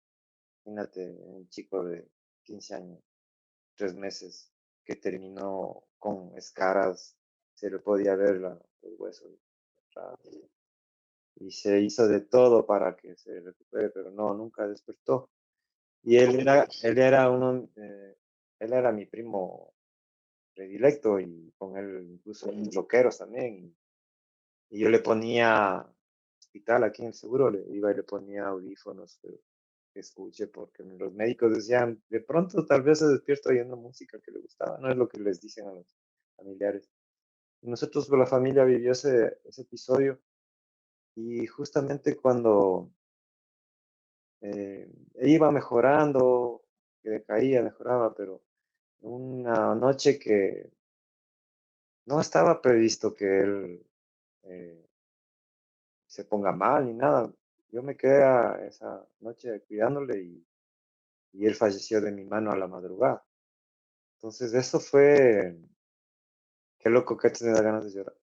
Imagínate, un chico de 15 años, 3 meses, que terminó con escaras, se le podía ver los huesos atrás, y se hizo de todo para que se recupere, pero no, nunca despertó. Y él era mi primo predilecto y con él incluso en rockeros también. Y yo le ponía hospital aquí en el seguro, le iba y le ponía audífonos que escuche, porque los médicos decían, de pronto tal vez se despierta oyendo música que le gustaba, no es lo que les dicen a los familiares. Y nosotros, pues, la familia vivió ese episodio y justamente cuando iba mejorando, que decaía, mejoraba, pero una noche que no estaba previsto que él eh, se ponga mal ni nada. Yo me quedé esa noche cuidándole y él falleció de mi mano a la madrugada. Entonces eso fue, qué loco que te da ganas de llorar.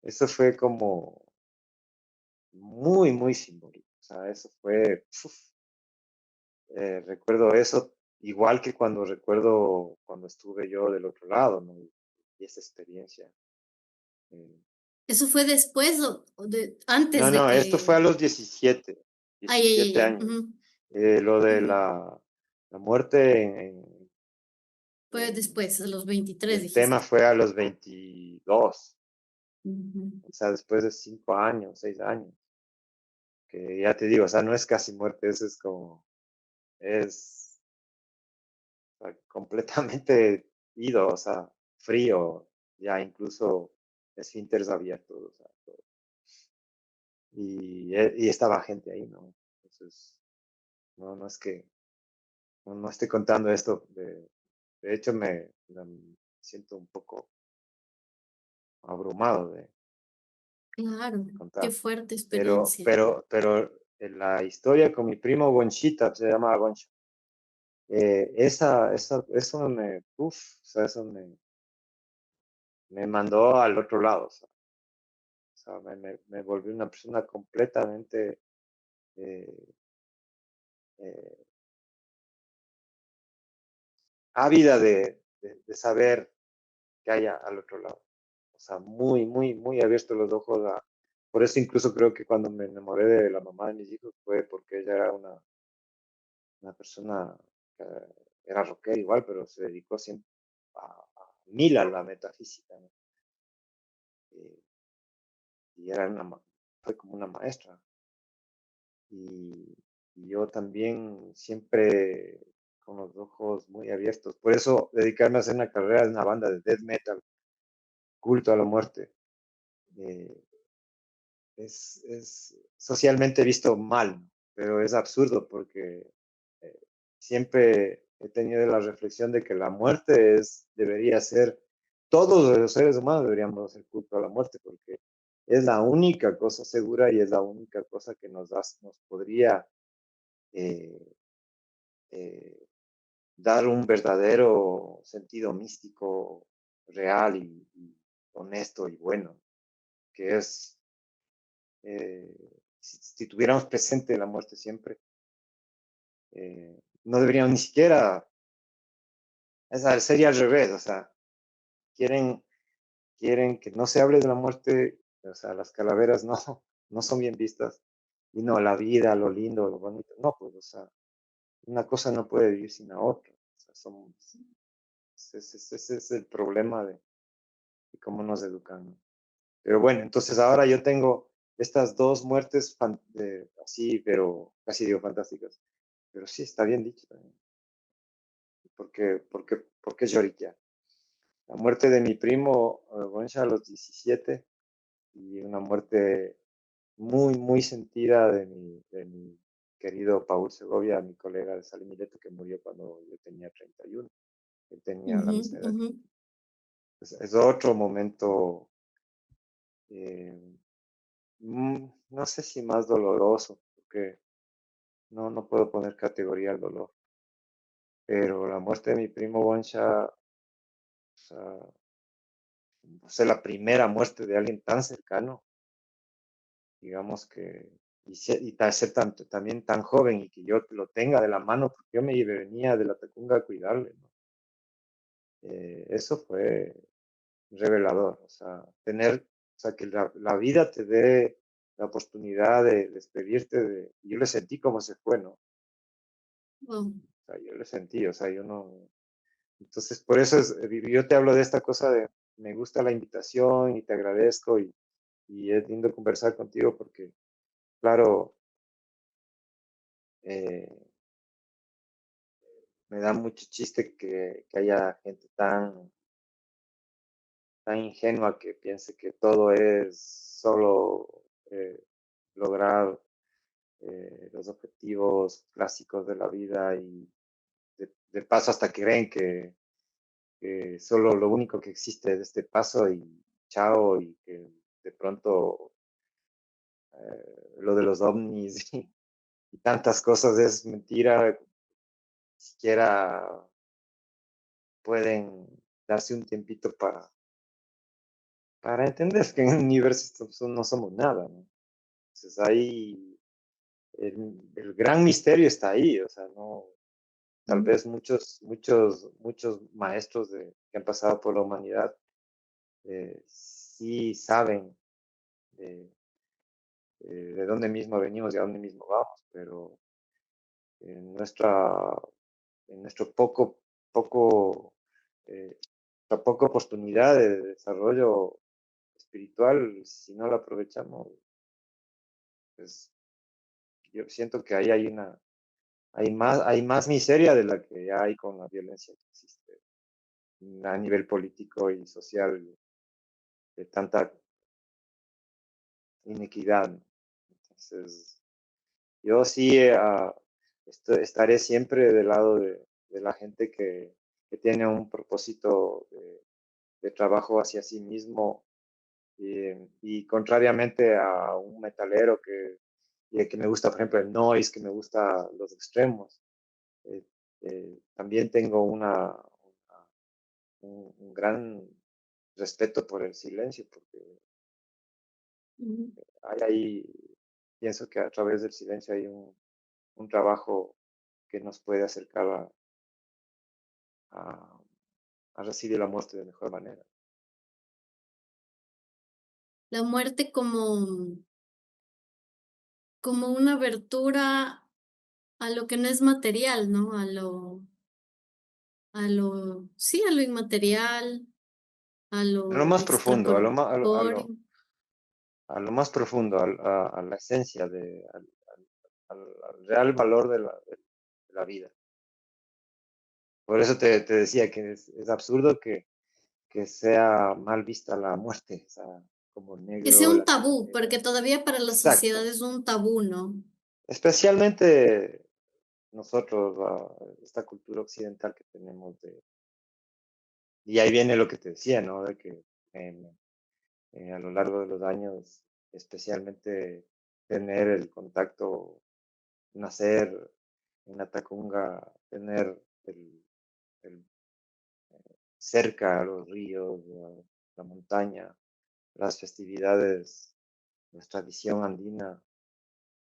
Eso fue como muy, muy simbólico. O sea, eso fue, uf, recuerdo eso, igual que cuando recuerdo cuando estuve yo del otro lado, ¿no? Y esa experiencia. eh, ¿Eso fue después o No, antes de no, esto fue a que... los 17, Ay, ay, ay, 17 ay. años. Ujú, Lo de ujú. la muerte Fue en- después, a los 23 del tema dijiste. fue a los 22, Ujú. o sea, después de 5 años, 6 años, que ya te digo, o sea, no es casi muerte, eso es como, es, o sea, completamente ido, o sea, frío, ya incluso esfínteres abiertos, o sea, todo. Y estaba gente ahí, ¿no? Entonces, no, no es que, no, no estoy contando esto, de hecho me siento un poco abrumado Claro, de qué contar. fuerte Pero, experiencia. pero, pero en la historia con mi primo Gonchita, se llama Goncha, eso o sea, eso me mandó al otro lado, o sea, me volvió una persona completamente eh, eh, ávida de saber qué hay al otro lado. O sea, muy, muy, muy abierto los ojos por eso incluso creo que cuando me enamoré de la mamá de mis hijos fue porque ella era una persona que era rockera igual, pero se dedicó siempre a mil a la metafísica, ¿no? Eh, y fue como una maestra. Y, y yo también siempre con los ojos muy abiertos. Por eso dedicarme a hacer una carrera de una banda de death metal, culto a la muerte, eh, es socialmente visto mal, ¿no? Pero es absurdo porque eh, siempre he tenido la reflexión de que la muerte debería ser, todos los seres humanos deberíamos hacer culto a la muerte porque es la única cosa segura y es la única cosa que nos podría eh, eh, dar un verdadero sentido místico, real y honesto y bueno, que es si tuviéramos presente la muerte siempre, no deberíamos ni siquiera, sería al revés, o sea, quieren, quieren que no se hable de la muerte, o sea, las calaveras no, no son bien vistas, y no, la vida, lo lindo, lo bonito, no, pues, o sea, una cosa no puede vivir sin la otra, o sea, ese es el problema de cómo nos educan, ¿no? Pero bueno, entonces ahora yo tengo estas dos muertes así, pero casi digo fantásticas. Pero sí, está bien dicho también. Porque lloriquear. La muerte de mi primo Goncha a los 17 y una muerte muy, muy sentida de mi querido Paul Segovia, mi colega de Salimileto, que murió cuando yo tenía 31. Él tenía la Ujú, misma edad. ujú. Es otro momento, eh, no sé si más doloroso, porque no puedo poner categoría al dolor, pero la muerte de mi primo Goncha, o sea, fue la primera muerte de alguien tan cercano, digamos que, ser también tan joven y que yo lo tenga de la mano, porque yo me venía de la Tacunga a cuidarle, ¿no? Eso fue revelador, o sea, o sea, que la vida te dé la oportunidad de despedirte yo le sentí como se fue, ¿no? Wow. O sea, yo le sentí, o sea, yo no, entonces por eso yo te hablo de esta cosa de, me gusta la invitación y te agradezco y es lindo conversar contigo porque, claro, eh, me da mucho chiste que haya gente tan ingenua que piense que todo es solo eh, lograr los objetivos clásicos de la vida y de paso hasta creen que solo lo único que existe es este paso y chao y que de pronto lo de los ovnis y tantas cosas es mentira, siquiera pueden darse un tiempito para entender que en el universo no somos nada, ¿no? Entonces ahí el gran misterio está ahí, o sea, no, tal Ujú. vez muchos maestros que han pasado por la humanidad sí saben de, de dónde mismo venimos y a dónde mismo vamos, pero en en nuestro poco, eh, la poca oportunidad de desarrollo espiritual, si no la aprovechamos, pues yo siento que ahí hay más miseria de la que hay con la violencia que existe a nivel político y social, de tanta inequidad, ¿no? Entonces, yo sí estaré siempre del lado de la gente que tiene un propósito de trabajo hacia sí mismo y contrariamente a un metalero que me gusta, por ejemplo, el noise, que me gusta los extremos. eh, También tengo un gran respeto por el silencio, porque Ujú. hay ahí, pienso que a través del silencio hay un trabajo que nos puede acercar a, a recibir la muerte de mejor manera. La muerte como una abertura a lo que no es material, ¿no? Sí, a lo inmaterial, a A lo lo más profundo, extracorpóreo. a lo más profundo, a la esencia, al real valor de la vida. Por eso te decía que es absurdo que sea mal vista la muerte, o sea, como Que sea negro, un la tabú, tiranía. porque todavía para la sociedad Exacto. es un tabú, ¿no? Especialmente nosotros, esta cultura occidental que tenemos y ahí viene lo que te decía, ¿no? De que em, a lo largo de los años, especialmente tener el contacto, nacer en la Tacunga, tener el cerca a los ríos, la montaña, las festividades, la tradición andina,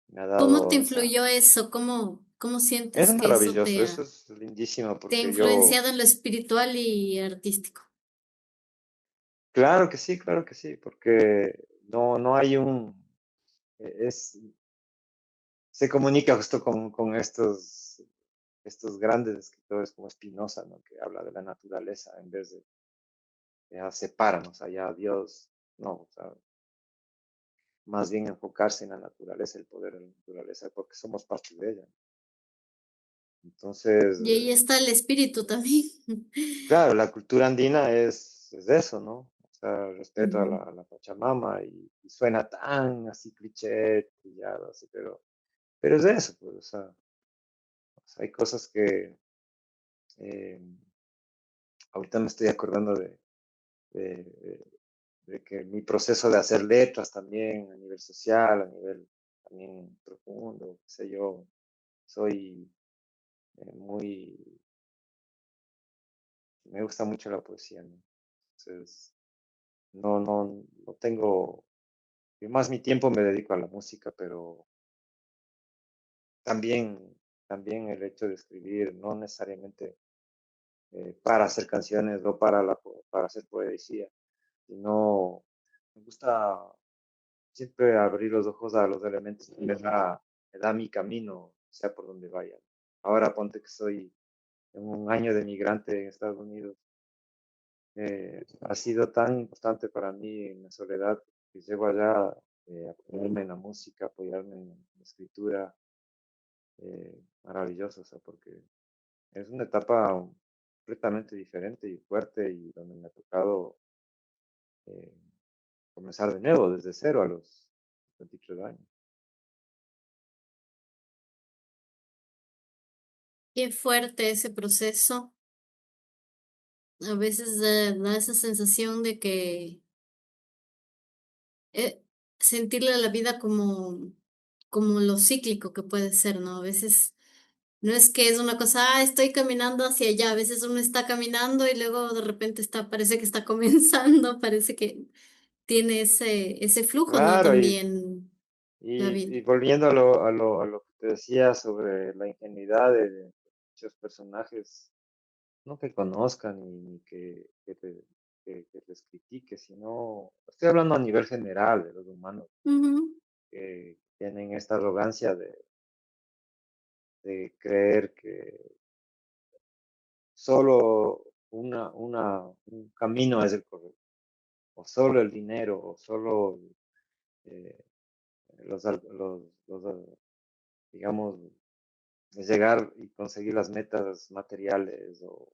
me ha ¿Cómo te dado, o sea, influyó eso? ¿Cómo es sientes que eso maravilloso, eso es lindísimo, te ha porque yo, influenciado en lo espiritual y artístico? claro que sí, porque no hay es, se comunica justo con estos grandes escritores como Spinoza, ¿no? Que habla de la naturaleza en vez de ya separarnos allá Dios, no, o sea, más bien enfocarse en la naturaleza, el poder de la naturaleza, porque somos parte de ella. Entonces, Y ahí está el espíritu también. claro, la cultura andina es eso, ¿no? O sea, respeto a Ujú. a la Pachamama y suena tan así cliché, trillado, así, pero es eso, pues, o sea, hay cosas que eh, ahorita me estoy acordando de, de que mi proceso de hacer letras también a nivel social, a nivel también profundo, qué sé yo, soy muy, me gusta mucho la poesía, ¿no? Entonces, no tengo, yo más mi tiempo me dedico a la música, pero también, también el hecho de escribir, no necesariamente para hacer canciones o para hacer poesía, sino me gusta siempre abrir los ojos a los elementos que me da mi camino, sea por donde vaya. Ahora ponte que soy en un año de migrante en Estados Unidos. Ha sido tan importante para mí en la soledad que llego allá apoyarme en la música, apoyarme en la escritura, maravilloso, o sea, porque es una etapa completamente diferente y fuerte y donde me ha tocado eh, comenzar de nuevo, desde cero a los 23 años. Qué fuerte ese proceso. A veces da esa sensación de que eh, sentirle a la vida como lo cíclico que puede ser, ¿no? A veces No es que es una cosa, ah, estoy caminando hacia allá. A veces uno está caminando y luego de repente está, parece que está comenzando, parece que tiene ese flujo, ¿no? Claro, También la vida. y volviendo a lo que te decía sobre la ingenuidad de muchos personajes, no que conozcan ni que les critique, sino, estoy hablando a nivel general de los humanos Ujú, que tienen esta arrogancia de creer que solo un camino es el correcto, o solo el dinero, o solo eh, los, digamos, llegar y conseguir las metas materiales, o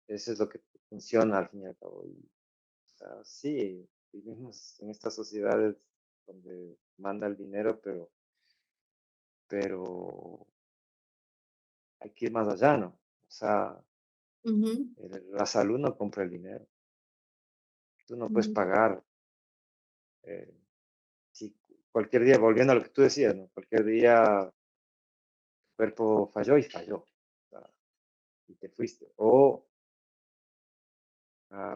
eso es lo que funciona al fin y al cabo. Y, o sea, sí, vivimos en estas sociedades donde manda el dinero, pero hay que ir más allá, ¿no? O sea, ujú, la salud no compra el dinero. Tú no puedes ujú. pagar. eh, si cualquier día, volviendo a lo que tú decías, ¿no? Cualquier día tu cuerpo falló y falló. O sea, y te fuiste. O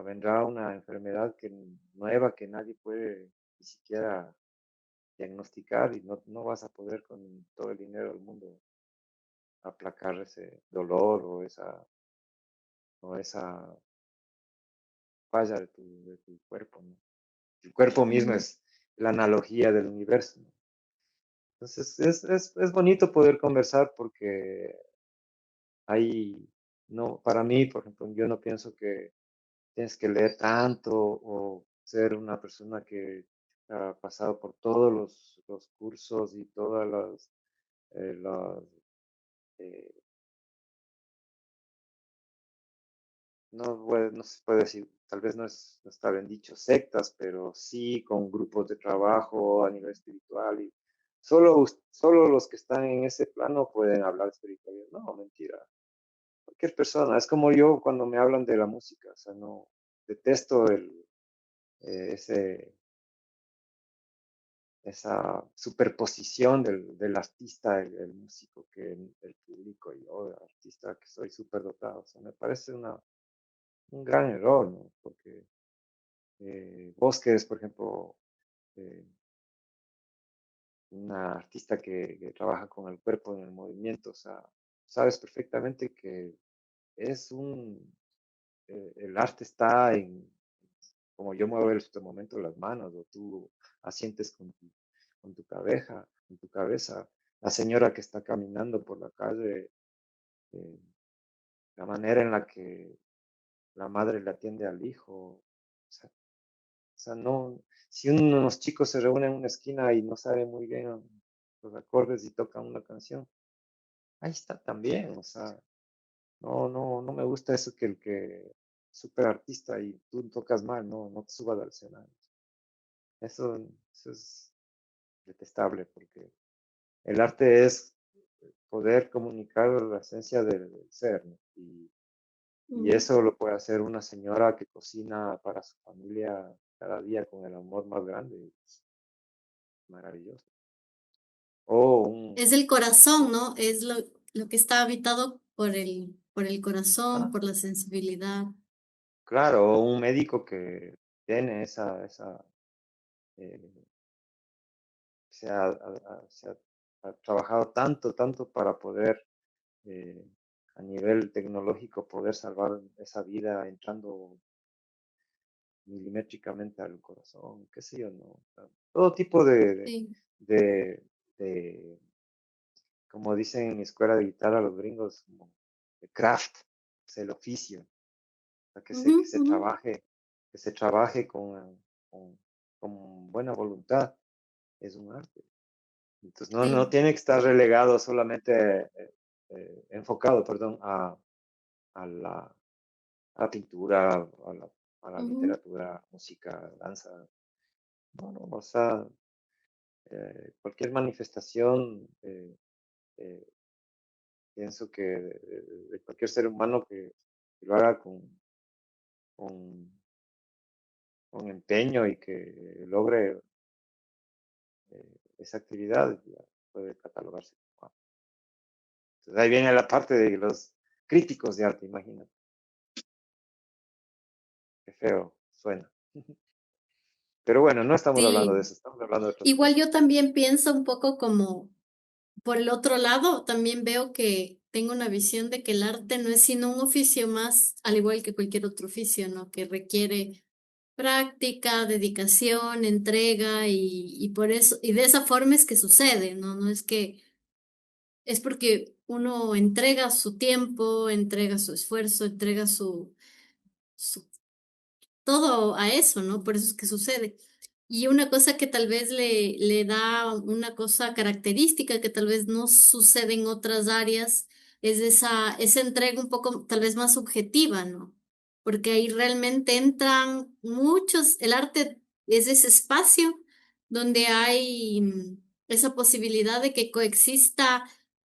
vendrá una enfermedad nueva que nadie puede ni siquiera diagnosticar y no vas a poder con todo el dinero del mundo aplacar ese dolor o esa falla de tu cuerpo, ¿no? El cuerpo mismo Mm, es la analogía del universo, ¿no? Entonces es bonito poder conversar porque hay, no, para mí, por ejemplo, yo no pienso que tienes que leer tanto o ser una persona que ha pasado por todos los cursos y todas las eh, no se puede decir, tal vez no está bien dicho sectas, pero sí con grupos de trabajo a nivel espiritual y solo los que están en ese plano pueden hablar de espiritualidad. No, mentira. Cualquier persona, es como yo cuando me hablan de la música, o sea, no, detesto ese esa superposición del artista, el músico, que el público y yo, el artista que soy súper dotado. O sea, me parece un gran error, ¿no? Porque vos que eres, por ejemplo, eh, una artista que trabaja con el cuerpo en el movimiento, o sea, sabes perfectamente que es el arte está en como yo muevo en este momento las manos, o tú asientes con tu cabeza, la señora que está caminando por la calle, eh, la manera en la que la madre le atiende al hijo, o sea, no, si unos chicos se reúnen en una esquina y no saben muy bien los acordes y tocan una canción, ahí está también, o sea, no me gusta eso que el que super artista y tú tocas mal, no te subas al escenario. Eso es detestable porque el arte es poder comunicar la esencia del ser, ¿no? Y mm. eso lo puede hacer una señora que cocina para su familia cada día con el amor más grande. Es maravilloso. O Es el corazón, o- ¿no? Es lo que está habitado por el corazón, ah, por la sensibilidad. claro, o un médico que tiene eh, se ha trabajado tanto para poder eh, a nivel tecnológico poder salvar esa vida entrando milimétricamente al corazón, qué sé yo, ¿no? O sea, todo tipo Sí. de, de, como dicen en mi escuela de guitarra los gringos, como de craft, es el oficio, o sea, Ujú, ujú. que se trabaje con, con buena voluntad, es un arte. Entonces no Sí. tiene que estar relegado solamente, enfocado, perdón, a la pintura, a la Ujú. literatura, música, danza. No, o sea, cualquier manifestación, eh, pienso que de cualquier ser humano que lo haga con, con empeño y que logre esa actividad, ya puede catalogarse como arte. Entonces, ahí viene la parte de los críticos de arte, imagínate. Qué feo suena. Pero bueno, no estamos hablando de Sí. eso, estamos hablando de otras Igual cosas. yo también pienso un poco como por el otro lado, también veo que tengo una visión de que el arte no es sino un oficio más, al igual que cualquier otro oficio, ¿no? Que requiere práctica, dedicación, entrega y por eso, y de esa forma es que sucede, ¿no? No es que, es porque uno entrega su tiempo, entrega su esfuerzo, entrega su todo a eso, ¿no? Por eso es que sucede. Y una cosa que tal vez le da una cosa característica que tal vez no sucede en otras áreas es esa entrega un poco tal vez más subjetiva, ¿no? Porque ahí realmente entran muchos, el arte es ese espacio donde hay esa posibilidad de que coexista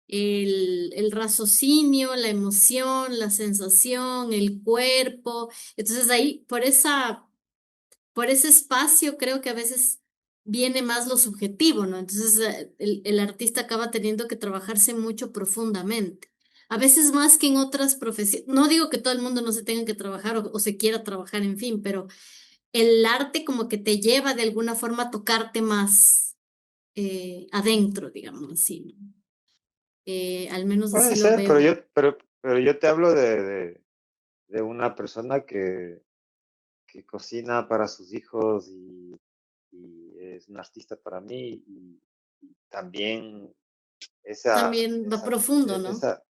el raciocinio, la emoción, la sensación, el cuerpo. Entonces ahí, por ese espacio, creo que a veces viene más lo subjetivo, ¿no? Entonces el artista acaba teniendo que trabajarse mucho profundamente. A veces más que en otras profesiones. No digo que todo el mundo no se tenga que trabajar o se quiera trabajar, en fin, pero el arte como que te lleva de alguna forma a tocarte más adentro, digamos así, ¿no? Al menos Puede así lo ser, veo. pero yo te hablo de una persona que cocina para sus hijos y es un artista para mí y también También va profundo, ¿no? esa,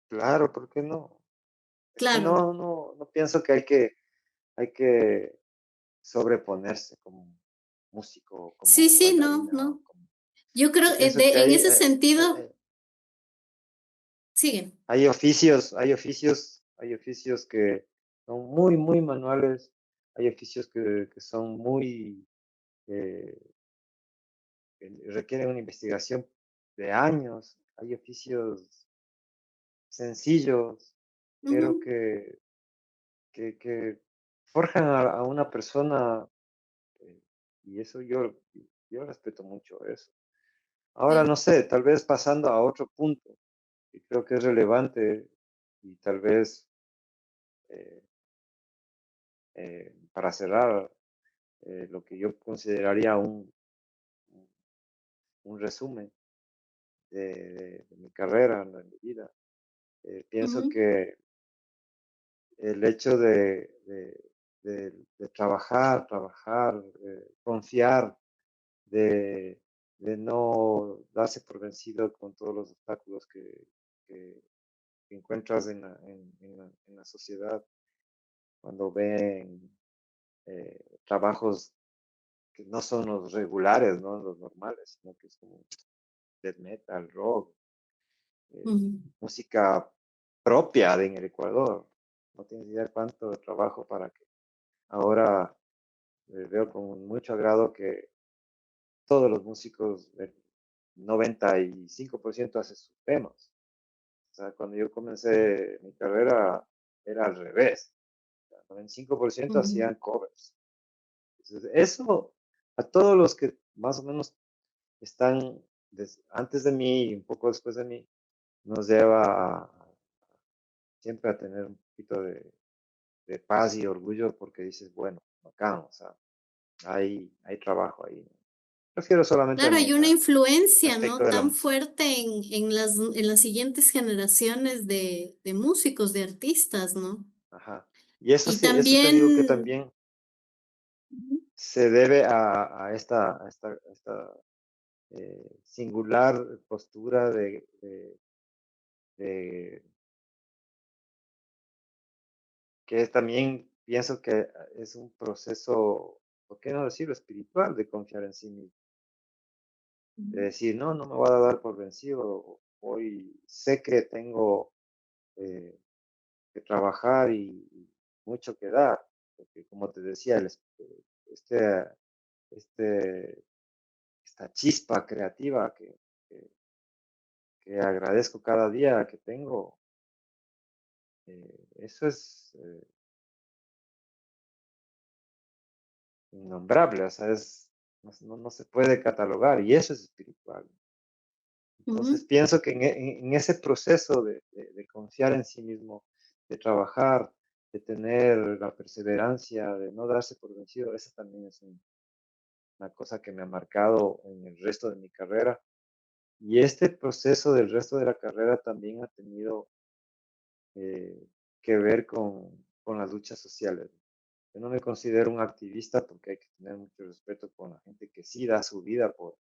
claro, ¿por qué no? Es que Claro. no pienso que hay que sobreponerse como músico, Sí, como sí, no, bailarina. No. Yo creo, Yo pienso que en ese sentido, sigue. hay oficios que son muy, muy manuales, hay oficios que son muy, eh, que requieren una investigación de años, hay oficios sencillos, pero Ujú, que forjan a una persona, eh, y eso yo respeto mucho eso. Ahora sí. no sé, tal vez pasando a otro punto, que creo que es relevante y tal vez eh, para cerrar lo que yo consideraría un resumen de mi carrera, de mi vida. Pienso Ujú, que el hecho de trabajar, confiar, de, de no darse por vencido con todos los obstáculos que encuentras en la sociedad cuando ven trabajos que no son los regulares, no los normales, sino que es como death metal, rock, ujú, música propia de en el Ecuador. No tienes idea cuánto trabajo para que ahora veo con mucho agrado que todos los músicos, el 95% hacen sus temas. O sea, cuando yo comencé mi carrera era al revés. El 95% ujú, hacían covers. Entonces, eso a todos los que más o menos están antes de mí y un poco después de mí, nos lleva siempre a tener un poquito de paz y orgullo porque dices, bueno, acá, o sea, hay trabajo ahí. ¿No? Prefiero solamente claro, hay una el influencia, aspecto ¿no? de la Tan música. fuerte en las siguientes generaciones de músicos, de artistas, ¿no? Ajá. Y eso Y sí, eso te digo que también, también ujú, se debe a esta singular postura de que también pienso que es un proceso, ¿por qué no decirlo, espiritual, de confiar en sí mismo? De decir, no me voy a dar por vencido, hoy sé que tengo eh, que trabajar y mucho que dar, porque como te decía, este, este, esta chispa creativa que, que agradezco cada día que tengo, eso es innombrable, o sea, no se puede catalogar y eso es espiritual. Entonces Ujú. pienso que en ese proceso de confiar en sí mismo, de trabajar, de tener la perseverancia, de no darse por vencido, esa también es una cosa que me ha marcado en el resto de mi carrera. Y este proceso del resto de la carrera también ha tenido que ver con las luchas sociales. Yo no me considero un activista porque hay que tener mucho respeto con la gente que sí da su vida por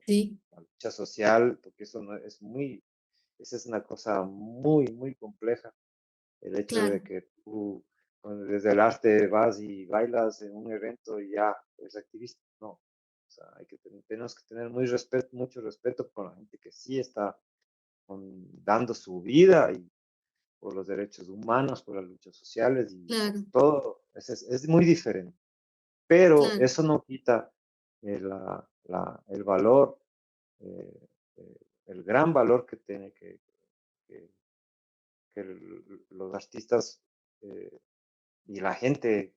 Sí, la lucha social, porque eso no es esa es una cosa muy, muy compleja. El hecho claro, de que tú desde el arte vas y bailas en un evento y ya eres activista. No. O sea, tenemos que tener mucho respeto con la gente que sí está dando su vida y por los derechos humanos, por las luchas sociales y por claro, todo. Es muy diferente. Pero claro. eso no quita el valor, eh, el gran valor que tiene que, los artistas eh, y la gente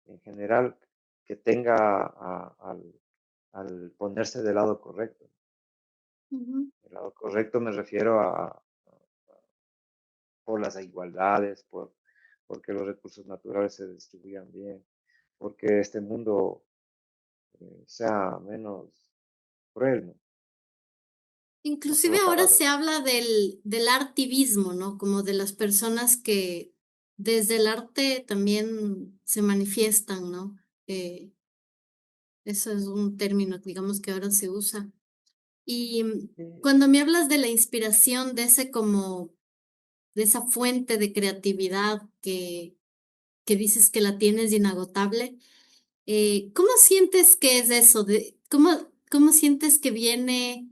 en general que tenga al ponerse del lado correcto. Ujú. El lado correcto me refiero por las igualdades, porque los recursos naturales se distribuyan bien, porque este mundo sea menos cruel, ¿no? No Inclusive solo ahora para se los... habla del artivismo, ¿no? Como de las personas que desde el arte también se manifiestan, ¿no? Eh, Eso es un término, digamos, que ahora se usa. Y cuando me hablas de la inspiración, de ese como, de esa fuente de creatividad que dices que la tienes inagotable, ¿cómo sientes que es eso? ¿Cómo sientes que viene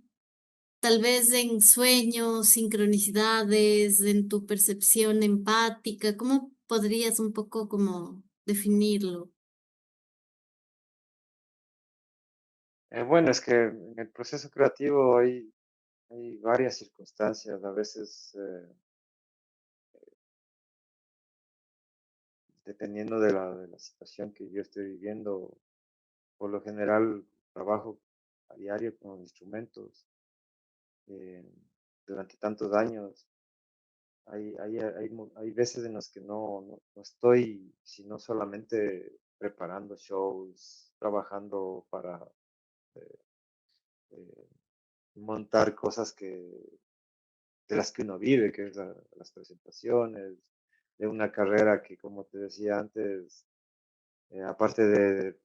tal vez en sueños, sincronicidades, en tu percepción empática? ¿Cómo podrías un poco como definirlo? Bueno, es que en el proceso creativo hay varias circunstancias, a veces dependiendo de la situación que yo esté viviendo, por lo general trabajo a diario con los instrumentos eh, durante tantos años. Hay veces en las que no estoy, sino solamente preparando shows, trabajando para eh, eh, montar cosas de las que uno vive, que es las presentaciones, de una carrera que, como te decía antes, aparte de-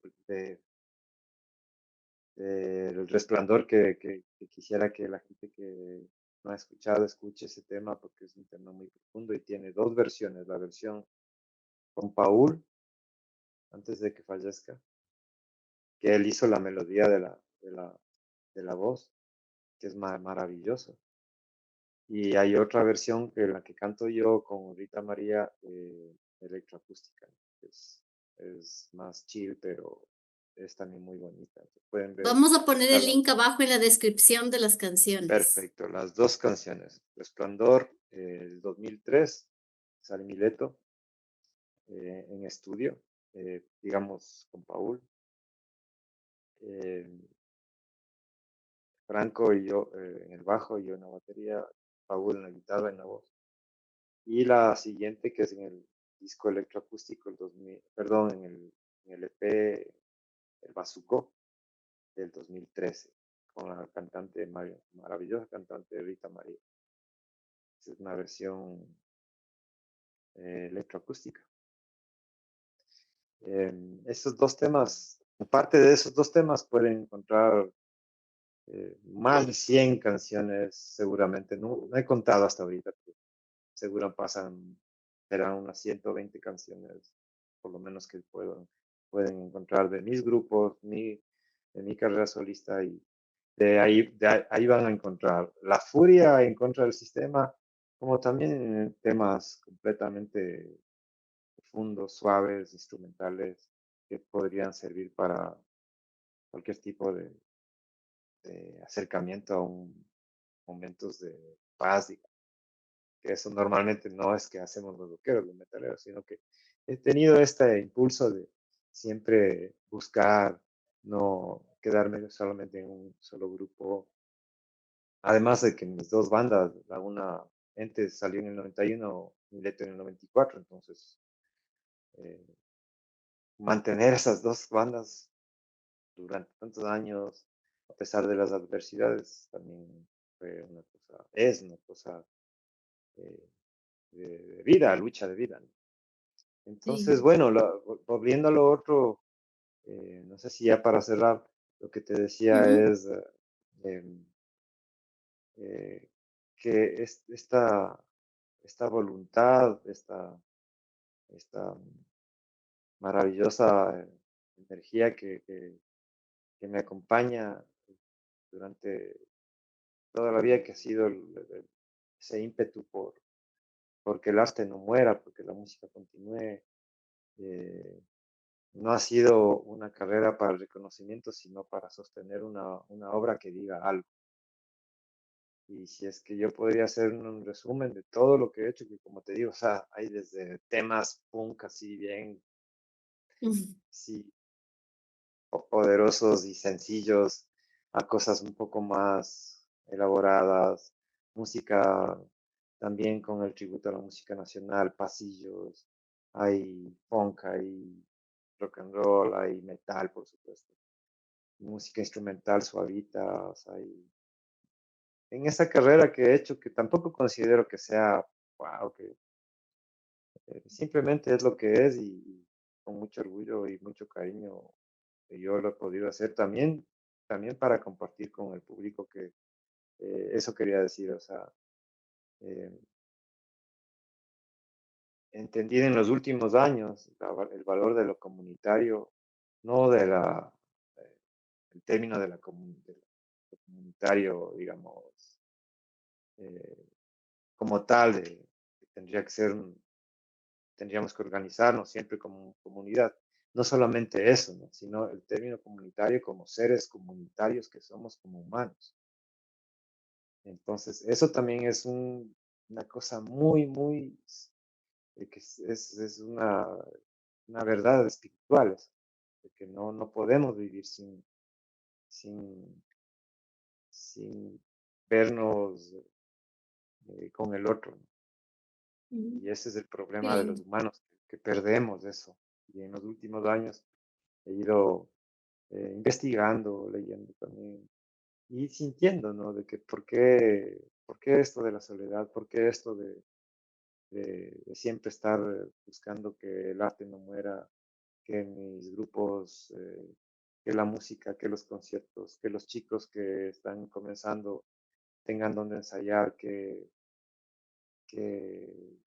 del resplandor que quisiera que la gente que no ha escuchado escuche ese tema, porque es un tema muy profundo y tiene dos versiones, la versión con Paul, antes de que fallezca, que él hizo la melodía de la voz, que es maravilloso. Y hay otra versión que la que canto yo con Rita María, electroacústica, que es más chill, pero es también muy bonita. Pueden ver, Vamos a poner el buscarla. link abajo en la descripción de las canciones. Perfecto, las dos canciones. Resplandor, el 2003, Sal Mileto, en estudio, digamos con Paul. eh, Franco y yo en el bajo, y yo en la batería, Paul en la guitarra y en la voz. Y la siguiente, que es en el disco electroacústico, el 2000, perdón, en el EP, el Bazuco, del 2013, con la cantante, maravillosa cantante Rita María. Esa es una versión electroacústica. Esos dos temas, aparte de esos dos temas, pueden encontrar más de 100 canciones, seguramente. No he contado hasta ahorita, pero seguro serán unas 120 canciones, por lo menos que pueden encontrar de mis grupos, de mi carrera solista, y de ahí van a encontrar la furia en contra del sistema, como también temas completamente profundos, suaves, instrumentales, que podrían servir para cualquier tipo de acercamiento a momentos de paz, que eso normalmente no es que hacemos los rockeros, los metaleros, sino que he tenido este impulso de siempre buscar, no quedarme solamente en un solo grupo, Además de que mis dos bandas, la una, Ente salió en el 91, Mileto en el 94, entonces eh, mantener esas dos bandas durante tantos años, a pesar de las adversidades, también fue una cosa, es una cosa eh, de vida, lucha de vida, ¿no? Entonces, Sí. bueno, volviendo a lo otro, no sé si ya para cerrar, lo que te decía Ujú. es em, eh, que esta voluntad, esta maravillosa energía que me acompaña durante toda la vida, que ha sido ese ímpetu porque el arte no muera, porque la música continúe. eh, no ha sido una carrera para el reconocimiento, sino para sostener una obra que diga algo. Y si es que yo podría hacer un resumen de todo lo que he hecho, que como te digo, o sea, hay desde temas punk así bien, Ujú. sí, poderosos y sencillos, a cosas un poco más elaboradas, música también con el tributo a la música nacional, pasillos, hay funk, hay rock and roll, hay metal, por supuesto, música instrumental, suavitas, hay en esa carrera que he hecho, que tampoco considero que sea, wow, que simplemente es lo que es y con mucho orgullo y mucho cariño yo lo he podido hacer también para compartir con el público que eso quería decir, o sea, eh, entendí en los últimos años el valor de lo comunitario, no de eh, el término de lo comunitario, digamos, eh, como tal, que tendría que ser tendríamos que organizarnos siempre como comunidad. No solamente eso, ¿no? Sino el término comunitario como seres comunitarios que somos como humanos. Entonces, eso también es una cosa muy, que es una verdad espiritual, de que no podemos vivir sin, sin vernos con el otro, ¿no? Ujú. Y ese es el Qué problema de los lindo. humanos, que perdemos eso. Y en los últimos años he ido investigando, leyendo también y sintiendo, ¿no? De que por qué esto de la soledad, por qué esto de siempre estar buscando que el arte no muera, que mis grupos, que la música, que los conciertos, que los chicos que están comenzando tengan donde ensayar, que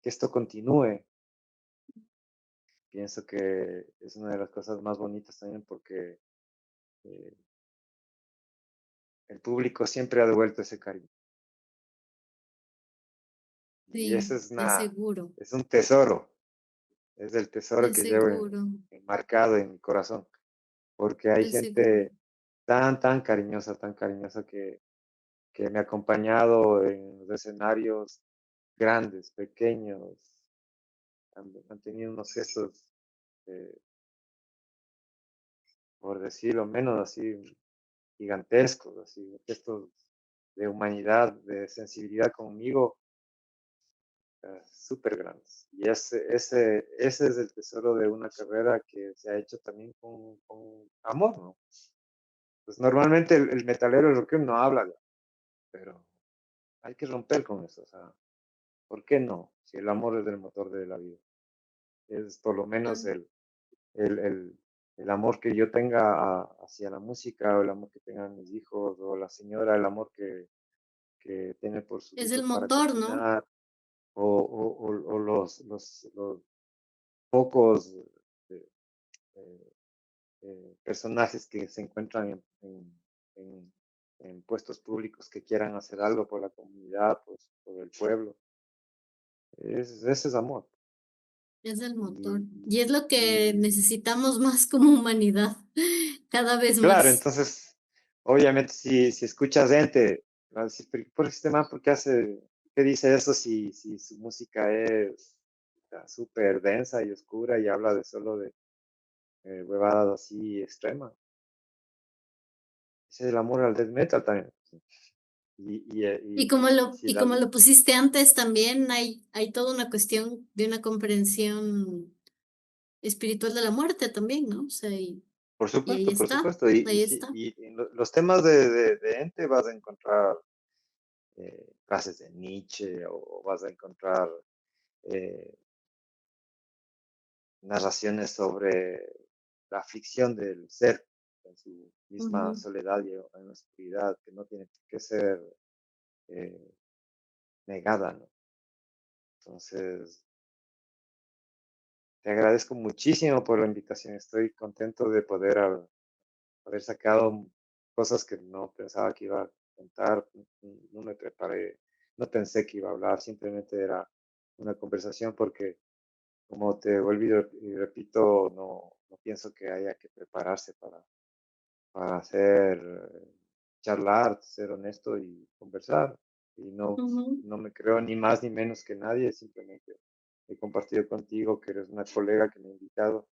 esto continúe. Pienso que es una de las cosas más bonitas también porque eh, el público siempre ha devuelto ese cariño. Y ese Sí, de seguro, es un tesoro, es el tesoro de que llevo seguro, enmarcado en mi corazón, porque hay de seguro. gente tan cariñosa que me ha acompañado en los escenarios grandes, pequeños, han tenido unos gestos, eh, por decirlo menos, así gigantescos, así gestos de humanidad, de sensibilidad conmigo, súper grandes. Y ese es el tesoro de una carrera que se ha hecho también con amor, ¿no? Pues normalmente el metalero, el rockero no habla, pero hay que romper con eso. O sea, ¿por qué no? Si el amor es el motor de la vida. Es por lo Ah, menos el, el, el amor que yo tenga hacia la música, o el amor que tengan mis hijos, o la señora, el amor que tiene por sus es el hijos para motor, ¿no? cocinar, o los pocos eh, eh, personajes que se encuentran en- en puestos públicos que quieran hacer algo por la comunidad, pues, por el pueblo. Ese es amor. Es el motor. Y, Y es lo que y necesitamos más como humanidad, cada vez claro, más. entonces, obviamente, si escuchas gente, va a decir, ¿por este man, por qué qué dice eso si su música es súper densa y oscura y habla de solo de huevadas así extremas? Ese es el amor al death metal también. y y si Y la como lo pusiste antes, también hay toda una cuestión de una comprensión espiritual de la muerte también, ¿no? O sea, y por supuesto, ahí está. y en los temas de ente vas a encontrar frases de Nietzsche o vas a encontrar eh, narraciones sobre la aflicción del ser en su misma Ujú. soledad y en la oscuridad, que no tiene que ser eh, negada, ¿no? Entonces, te agradezco muchísimo por la invitación. Estoy contento de poder haber sacado cosas que no pensaba que iba a contar. No me preparé, no pensé que iba a hablar, simplemente era una conversación porque, como te volví y repito, no pienso que haya que prepararse para hacer, charlar, ser honesto y conversar. Y Ujú. no me creo ni más ni menos que nadie, simplemente he compartido contigo que eres una colega que me ha invitado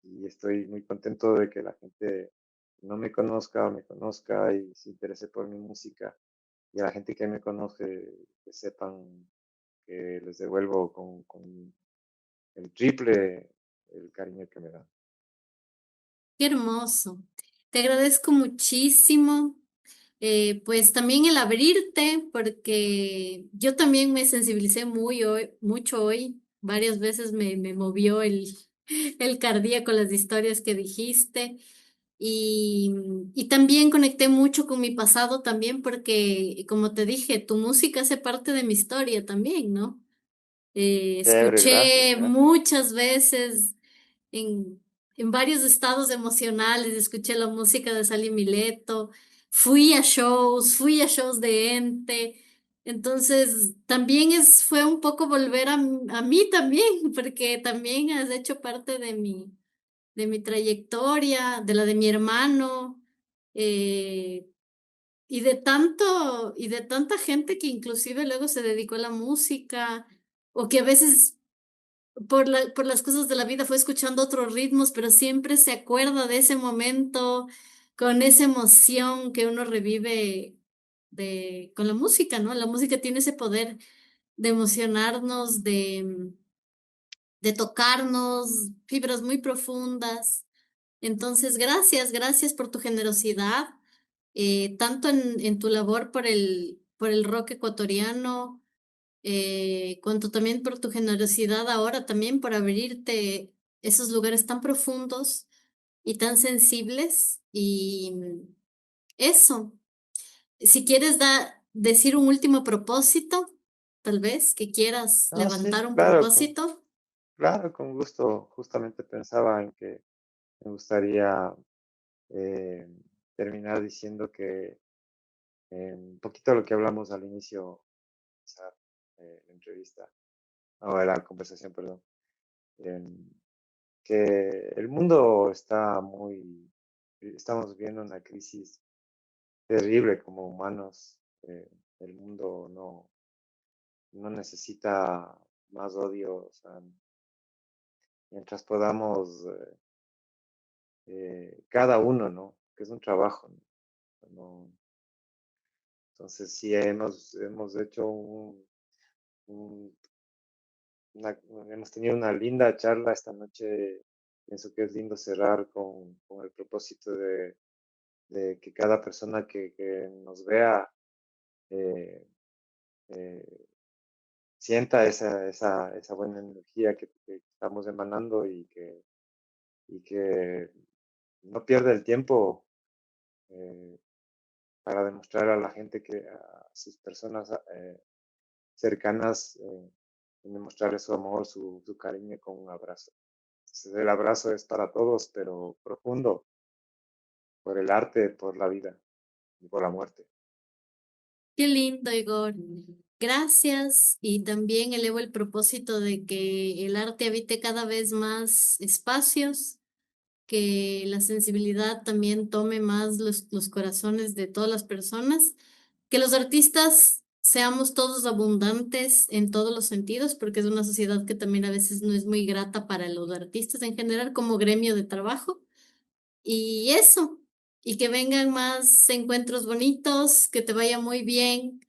y estoy muy contento de que la gente no me conozca, me conozca y se interese por mi música y a la gente que me conoce que sepan que les devuelvo con el triple el cariño que me dan. Qué hermoso. Te agradezco muchísimo. Pues también el abrirte, porque yo también me sensibilicé mucho hoy. Varias veces me movió el cardíaco las historias que dijiste. Y, y también conecté mucho con mi pasado también, porque como te dije, tu música hace parte de mi historia también, ¿no? Chévere, gracias, Escuché gracias. muchas veces en, en varios estados emocionales, escuché la música de Sally Mileto, fui a shows de Ente, entonces también fue un poco volver a mí también, porque también has hecho parte de mi trayectoria, de la de mi hermano, eh, y de tanta gente que inclusive luego se dedicó a la música, o que a veces por las cosas de la vida fue escuchando otros ritmos, pero siempre se acuerda de ese momento con esa emoción que uno revive con la música, ¿no? La música tiene ese poder de emocionarnos, de tocarnos, fibras muy profundas. Entonces, gracias por tu generosidad, tanto en tu labor por el rock ecuatoriano, cuanto también por tu generosidad ahora, también por abrirte esos lugares tan profundos y tan sensibles. Y eso, si quieres decir un último propósito, tal vez que quieras No, sí, levantar un claro, propósito. claro, con gusto. Justamente pensaba en que me gustaría eh, terminar diciendo que un poquito lo que hablamos al inicio de esa entrevista, o de la conversación, perdón, em, que el mundo está estamos viviendo una crisis terrible como humanos. El mundo no necesita más odio, o sea, mientras podamos, cada uno, ¿no? Que es un trabajo, ¿no? No- Entonces, sí, hemos hecho un- una- hemos tenido una linda charla esta noche. Pienso que es lindo cerrar con el propósito de que cada persona que nos vea eh, eh, sienta esa buena energía que estamos emanando y que no pierda el tiempo eh, para demostrar a la gente a sus personas cercanas, demostrarles su amor, su cariño con un abrazo. Entonces, el abrazo es para todos, pero profundo, por el arte, por la vida y por la muerte. Qué lindo, Igor. Gracias. Y también elevo el propósito de que el arte habite cada vez más espacios, que la sensibilidad también tome más los corazones de todas las personas, que los artistas seamos todos abundantes en todos los sentidos, porque es una sociedad que también a veces no es muy grata para los artistas en general como gremio de trabajo. Y eso. y que vengan más encuentros bonitos, que te vaya muy bien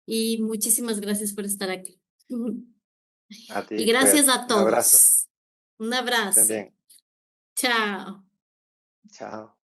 y muchísimas gracias por estar aquí. A Y ti, gracias Fer. a Un abrazo. todos. Un Tú abrazo. también. Chao. Chao.